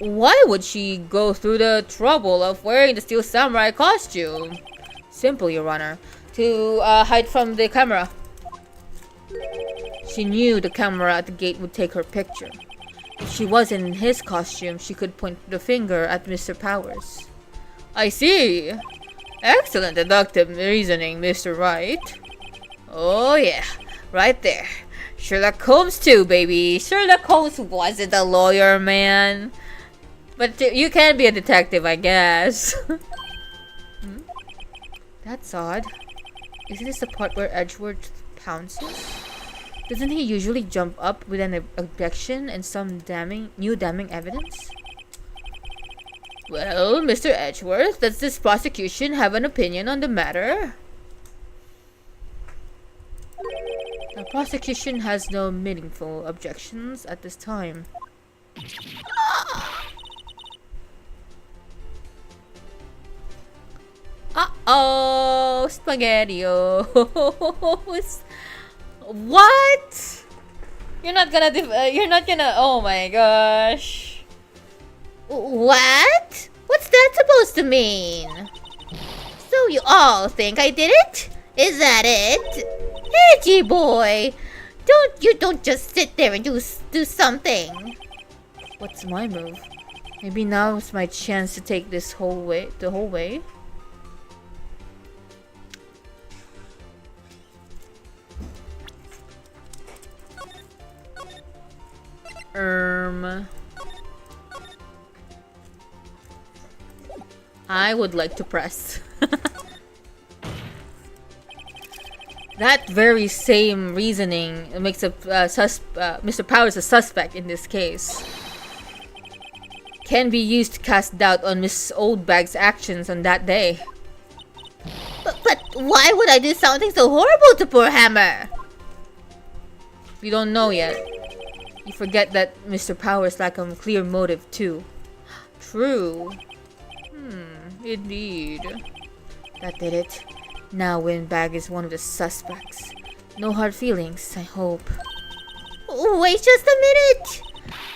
Why would she go through the trouble of wearing the steel samurai costume? Simple, Your Honor. To hide from the camera. She knew the camera at the gate would take her picture. If she was in his costume, she could point the finger at Mr. Powers. I see. Excellent deductive reasoning, Mr. Wright. Oh yeah, right there. Sherlock Holmes too, baby. Sherlock Holmes wasn't a lawyer, man. But you can be a detective, I guess. That's odd. Isn't this the part where Edgeworth pounces? Doesn't he usually jump up with an objection and some new damning evidence? Well, Mr. Edgeworth, does this prosecution have an opinion on the matter? The prosecution has no meaningful objections at this time. Uh-oh! SpaghettiOs! What? You're not gonna oh my gosh. What? What's that supposed to mean? So you all think I did it? Is that it? Edgy boy! Don't just sit there and do something. What's my move? Maybe now is my chance to take this the whole way? I would like to press. That very same reasoning makes Mr. Powers a suspect in this case. Can be used to cast doubt on Miss Oldbag's actions on that day. But why would I do something so horrible to poor Hammer? We don't know yet. You forget that Mr. Powers lacked a clear motive too. True. Indeed. That did it. Now Windbag is one of the suspects. No hard feelings, I hope. Wait just a minute!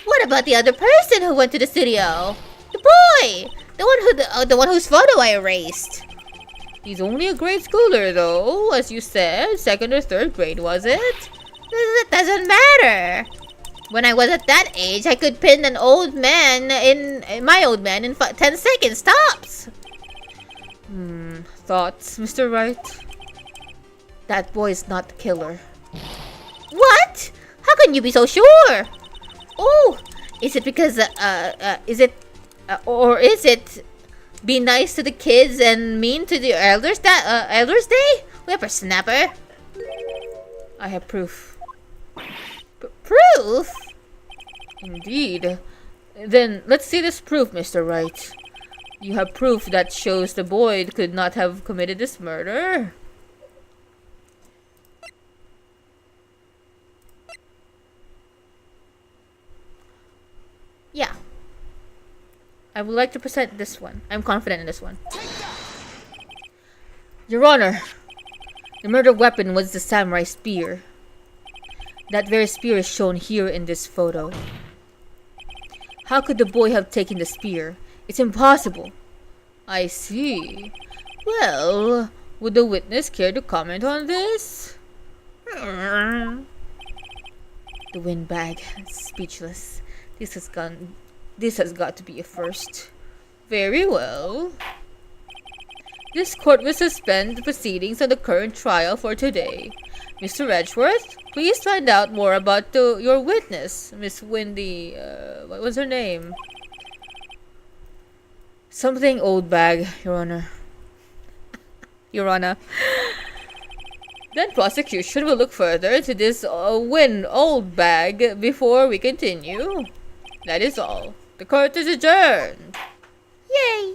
What about the other person who went to the studio? The boy! The one whose photo I erased. He's only a grade schooler though, as you said. 2nd or 3rd grade, was it? That doesn't matter. When I was at that age, I could pin an old man my old man in 10 seconds tops. Thoughts, Mr. Wright? That boy is not the killer. What? How can you be so sure? Oh, is it because or is it be nice to the kids and mean to the elders Elders Day? Whippersnapper. I have proof. Proof? Indeed. Then let's see this proof, Mr. Wright. You have proof that shows the boy could not have committed this murder. Yeah. I would like to present this one. I'm confident in this one. Your Honor, the murder weapon was the samurai spear. That very spear is shown here in this photo. How could the boy have taken the spear? It's impossible. I see. Well, would the witness care to comment on this? The Windbag, speechless. This has got to be a first. Very well. This court will suspend the proceedings on the current trial for today. Mr. Edgeworth, please find out more about your witness, Miss Windy. What was her name? Something Oldbag, Your Honor. Your Honor. Then prosecution will look further into this Oldbag before we continue. That is all. The court is adjourned. Yay!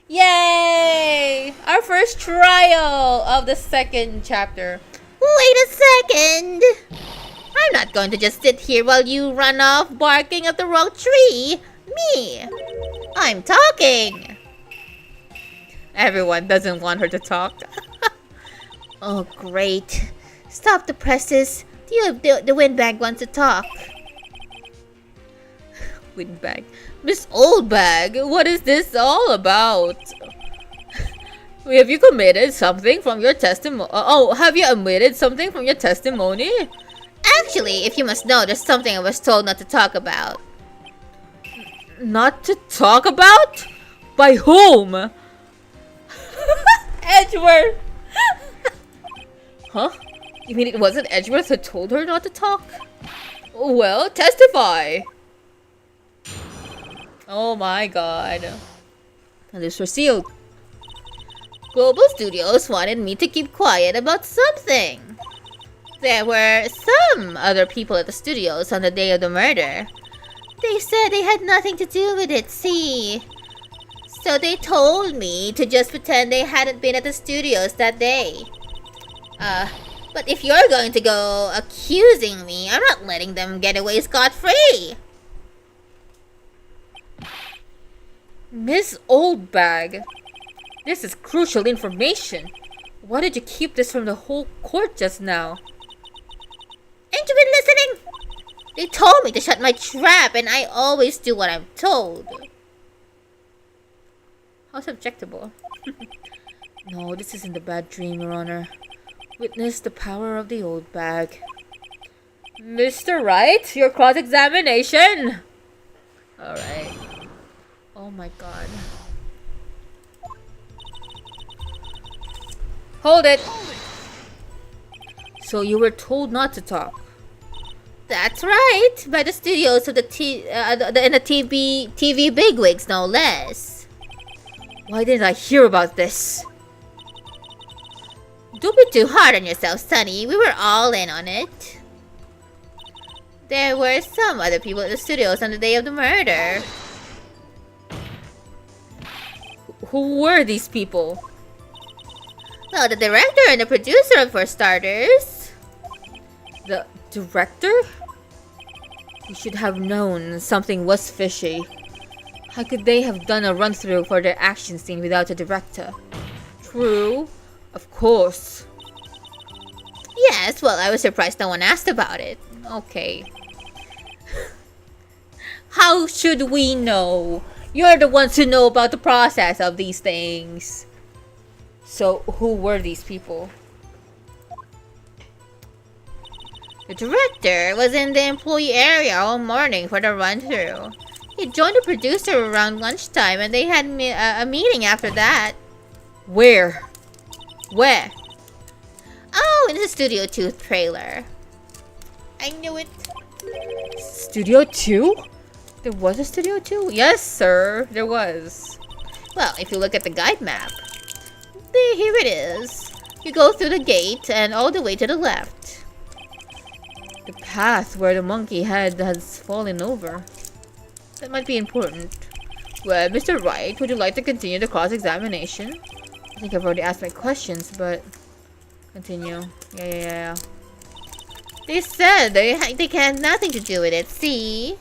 Yay! Our first trial of the 2nd chapter. Wait a second! I'm not going to just sit here while you run off barking up the wrong tree. Me! I'm talking! Everyone doesn't want her to talk. Oh, great. Stop the presses. The Windbag wants to talk. Liquid bag. Miss Old Bag, what is this all about? Have you committed something from your testimony? Have you omitted something from your testimony? Actually, if you must know, there's something I was told not to talk about. Not to talk about? By whom? Edgeworth! Huh? You mean it wasn't Edgeworth who told her not to talk? Well, testify! Oh my god. And this was sealed. Global Studios wanted me to keep quiet about something. There were some other people at the studios on the day of the murder. They said they had nothing to do with it, see? So they told me to just pretend they hadn't been at the studios that day. But if you're going to go accusing me, I'm not letting them get away scot-free. Miss Oldbag, this is crucial information. Why did you keep this from the whole court just now? Ain't you been listening? They told me to shut my trap, and I always do what I'm told. How subjectable. No, this isn't a bad dream, Your Honor. Witness the power of the old bag. Mr. Wright, your cross-examination! Alright. Oh my god. Hold it! So you were told not to talk? That's right, by the studios of the TV bigwigs, no less. Why didn't I hear about this? Don't be too hard on yourself, Sonny. We were all in on it. There were some other people at the studios on the day of the murder. Who were these people? Well, the director and the producer, for starters. The director? You should have known something was fishy. How could they have done a run-through for their action scene without a director? True. Of course. Yes, well, I was surprised no one asked about it. Okay. How should we know? You're the ones who know about the process of these things. So, who were these people? The director was in the employee area all morning for the run-through. He joined the producer around lunchtime, and they had a meeting after that. Where? Where? Oh, in the Studio 2 trailer. I knew it. Studio 2? There was a Studio 2? Yes, sir. There was. Well, if you look at the guide map. Here it is. You go through the gate and all the way to the left. The path where the monkey head has fallen over. That might be important. Well, Mr. Wright, would you like to continue the cross-examination? I think I've already asked my questions, but... Continue. Yeah. They said they had nothing to do with it, see?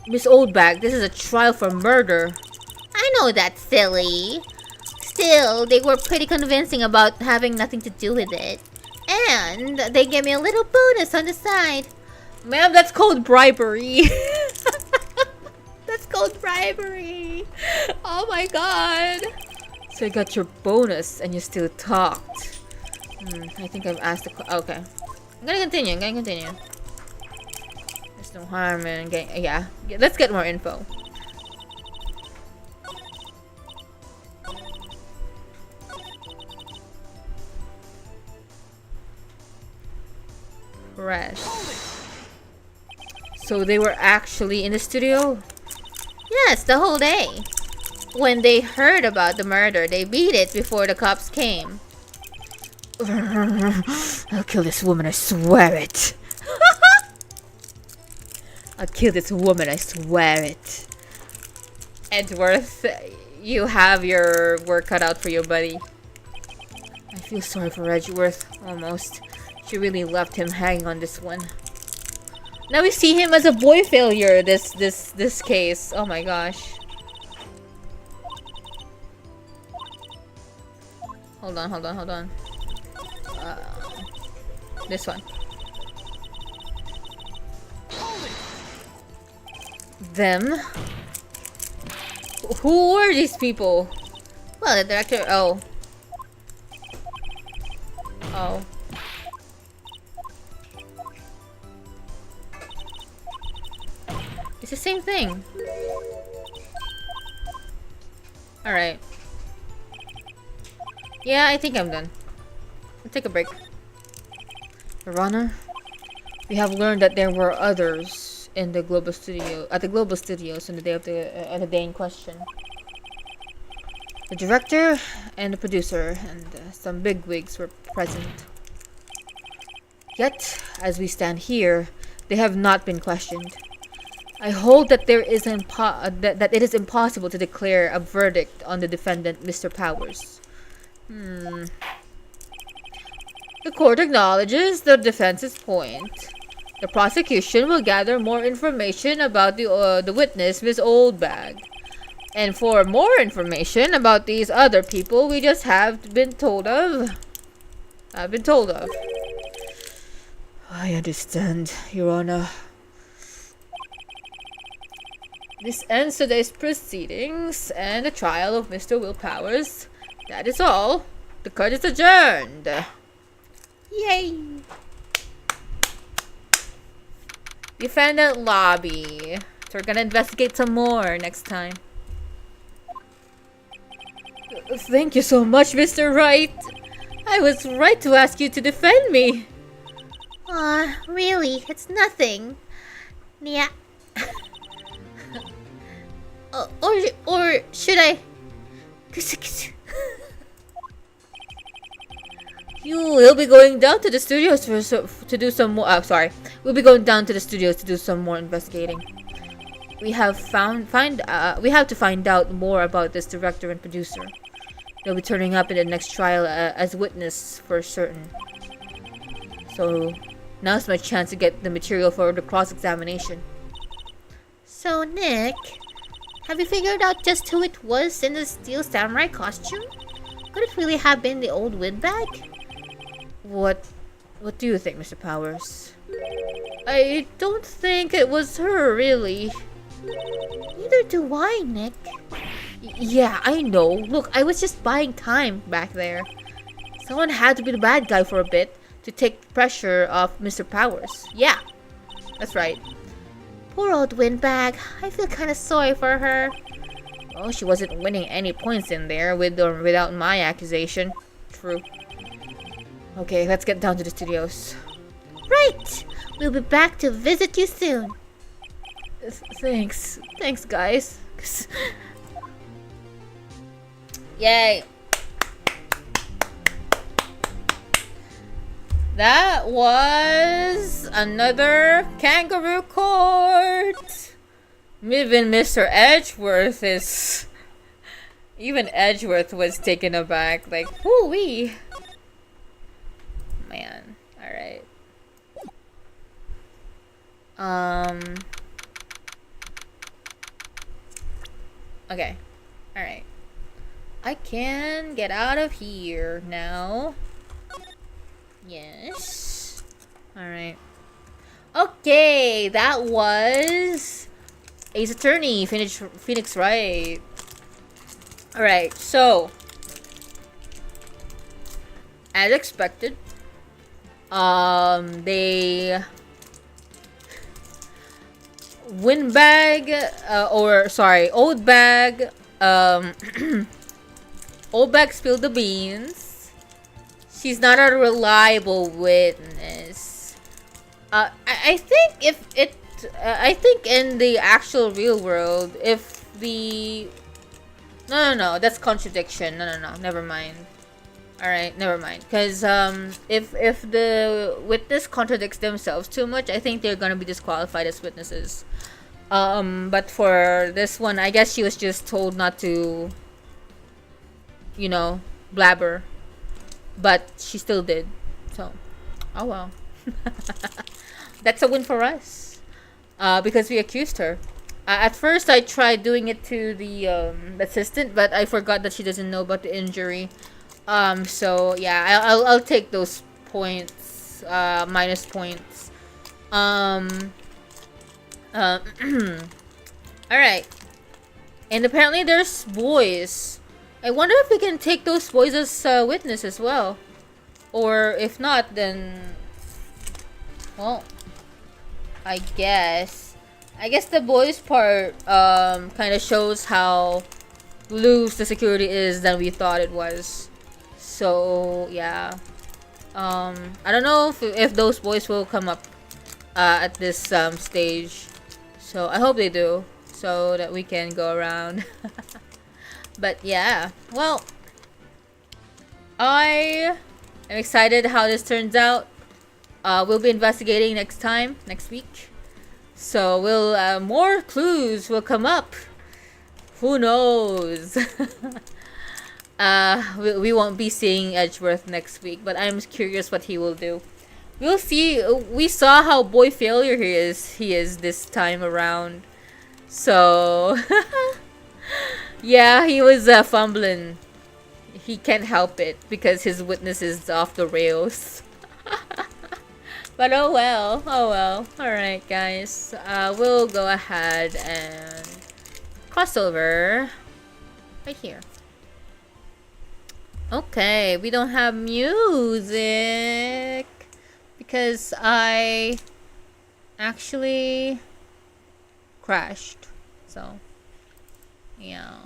Miss Oldbag, this is a trial for murder. I know that's silly. Still, they were pretty convincing about having nothing to do with it. And they gave me a little bonus on the side. Ma'am, that's called bribery. That's called bribery. Oh my god. So you got your bonus and you still talked. I think I've asked the okay. I'm gonna continue. There's no harm in getting... Yeah, let's get more info. Press. So they were actually in the studio? Yes, the whole day. When they heard about the murder, they beat it before the cops came. I'll kill this woman, I swear it. I'll kill this woman, I swear it. Edgeworth, you have your work cut out for you, buddy. I feel sorry for Edgeworth, almost. She really left him hanging on this one. Now we see him as a boy failure, this case. Oh my gosh. Hold on. This one. Them? Who are these people? Well, the director. Oh. Oh. It's the same thing. Alright. Yeah, I think I'm done. I'll take a break. Your Honor, we have learned that there were others in the Global Studio at the Global Studios on the day of the day in question. The director and the producer and some bigwigs were present. Yet, as we stand here, they have not been questioned. I hold that there is that it is impossible to declare a verdict on the defendant, Mr. Powers. The court acknowledges the defense's point. The prosecution will gather more information about the witness, Miss Oldbag. And for more information about these other people we just have been told of. I understand, Your Honor. This ends today's proceedings and the trial of Mr. Will Powers. That is all. The court is adjourned. Yay! Defendant lobby. So we're gonna investigate some more next time. Thank you so much, Mr. Wright. I was right to ask you to defend me. Really? It's nothing. Yeah. Or should I? You'll be going down to the studios to do some more. We'll be going down to the studios to do some more investigating. We have to find out more about this director and producer. They'll be turning up in the next trial as witness for certain. So now's my chance to get the material for the cross-examination. So, Nick, have you figured out just who it was in the Steel Samurai costume? Could it really have been the old windbag? What do you think, Mr. Powers? I don't think it was her, really. Neither do I, Nick. Yeah, I know. Look, I was just buying time back there. Someone had to be the bad guy for a bit to take the pressure off Mr. Powers. Yeah, that's right. Poor old windbag. I feel kind of sorry for her. Well, she wasn't winning any points in there with or without my accusation. True. Okay, let's get down to the studios. Right! We'll be back to visit you soon. Thanks. Thanks, guys. Yay! That was another kangaroo court. Even Mr. Edgeworth is... Even Edgeworth was taken aback. Like, whoo-wee. Man. Alright. Okay. Alright. I can get out of here now. Yes. Alright. Okay, that was Ace Attorney, Phoenix Wright. Alright, so as expected, Oldbag, Oldbag spilled the beans. She's not a reliable witness. I think in the actual real world, if the... No, that's contradiction. No, never mind. Alright, never mind. Because, if the witness contradicts themselves too much, I think they're gonna be disqualified as witnesses. But for this one, I guess she was just told not to, you know, blabber. But she still did. So, oh well. That's a win for us. Because we accused her. At first, I tried doing it to the assistant, but I forgot that she doesn't know about the injury. So yeah, I'll take those points, minus points. Alright. And apparently there's boys. I wonder if we can take those boys as witness as well. Or if not, then... Well... I guess the boys part kind of shows how loose the security is than we thought it was. So yeah, I don't know if those boys will come up at this stage. So I hope they do, so that we can go around. But yeah, well, I am excited how this turns out. We'll be investigating next week. So more clues will come up. Who knows? We won't be seeing Edgeworth next week, but I'm curious what he will do. We'll see. We saw how boy failure he is this time around. So yeah, he was fumbling. He can't help it because his witness is off the rails. But oh well. Alright guys, we'll go ahead and cross over right here. Okay, we don't have music because I actually crashed. So yeah.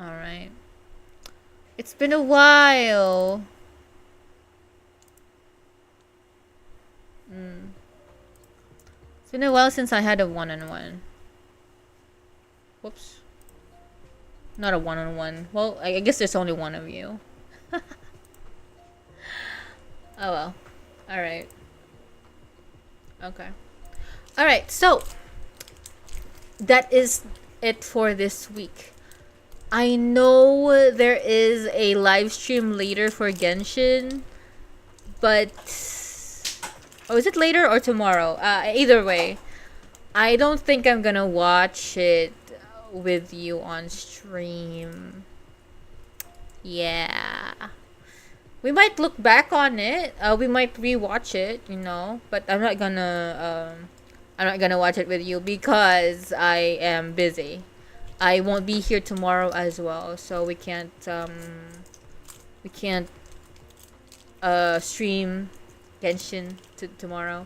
Alright. It's been a while. It's been a while since I had a one-on-one. Whoops. Not a one-on-one. Well, I guess there's only one of you. Oh well. Alright. Okay. Alright, so that is it for this week. I know there is a live stream later for Genshin, but... Oh, is it later or tomorrow? Either way, I don't think I'm gonna watch it with you on stream. Yeah. We might look back on it. We might rewatch it, you know. But I'm not gonna watch it with you because I am busy. I won't be here tomorrow as well, so we can't stream Genshin tomorrow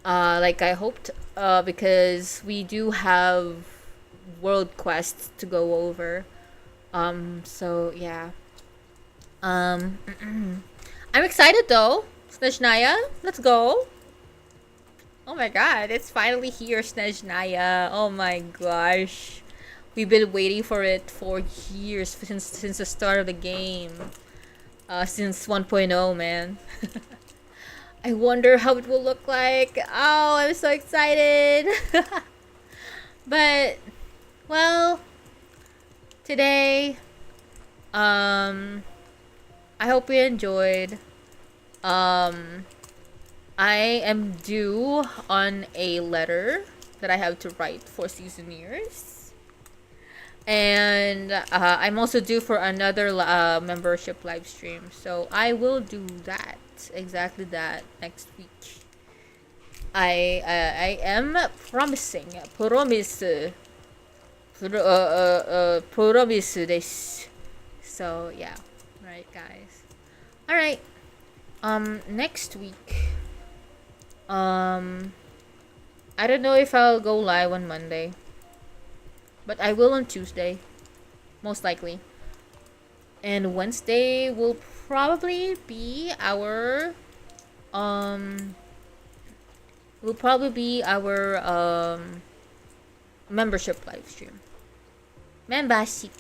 like I hoped, because we do have world quests to go over, so yeah. I'm excited though. Snezhnaya, let's go. Oh my god, it's finally here, Snezhnaya. Oh my gosh, we've been waiting for it for years, since the start of the game, since 1.0, man. I wonder how it will look like. Oh, I'm so excited. But, well, today, I hope you enjoyed. I am due on a letter that I have to write for Seasoneers. And I'm also due for another membership live stream. So I will do that. Exactly that next week. I am promising. Promise this. So yeah. Right, guys. Alright. Next week. I don't know if I'll go live on Monday. But I will on Tuesday. Most likely. And Wednesday will probably be our membership live stream. Membership.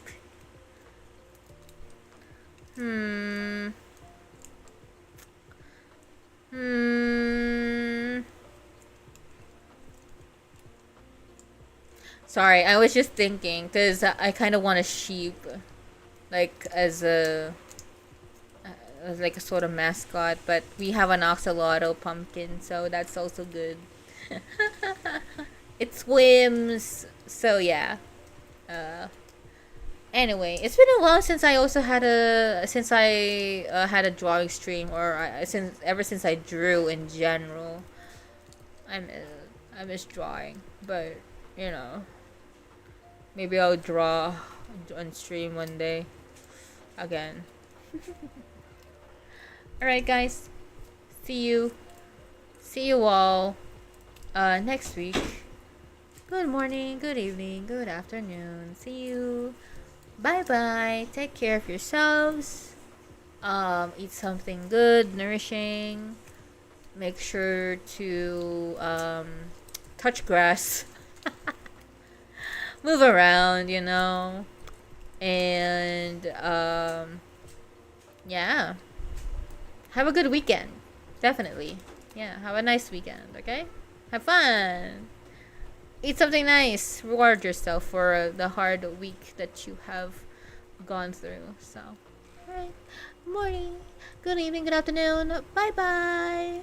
Sorry, I was just thinking, because I kind of want a sheep, like as like a sort of mascot, but we have an axolotl pumpkin, so that's also good. It swims, so yeah. Anyway, it's been a while since I also had a had a drawing stream, or ever since I drew in general. I miss drawing, but you know, maybe I'll draw on stream one day again. Alright guys, see you all next week. Good morning, good evening, good afternoon. See you. Bye bye. Take care of yourselves. Eat something good, nourishing. Make sure to touch grass. Move around, you know. And yeah. Have a good weekend. Definitely. Yeah, have a nice weekend, okay? Have fun. Eat something nice. Reward yourself for the hard week that you have gone through. So, alright. Good morning, good evening, good afternoon. Bye bye.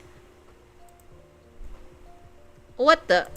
What the?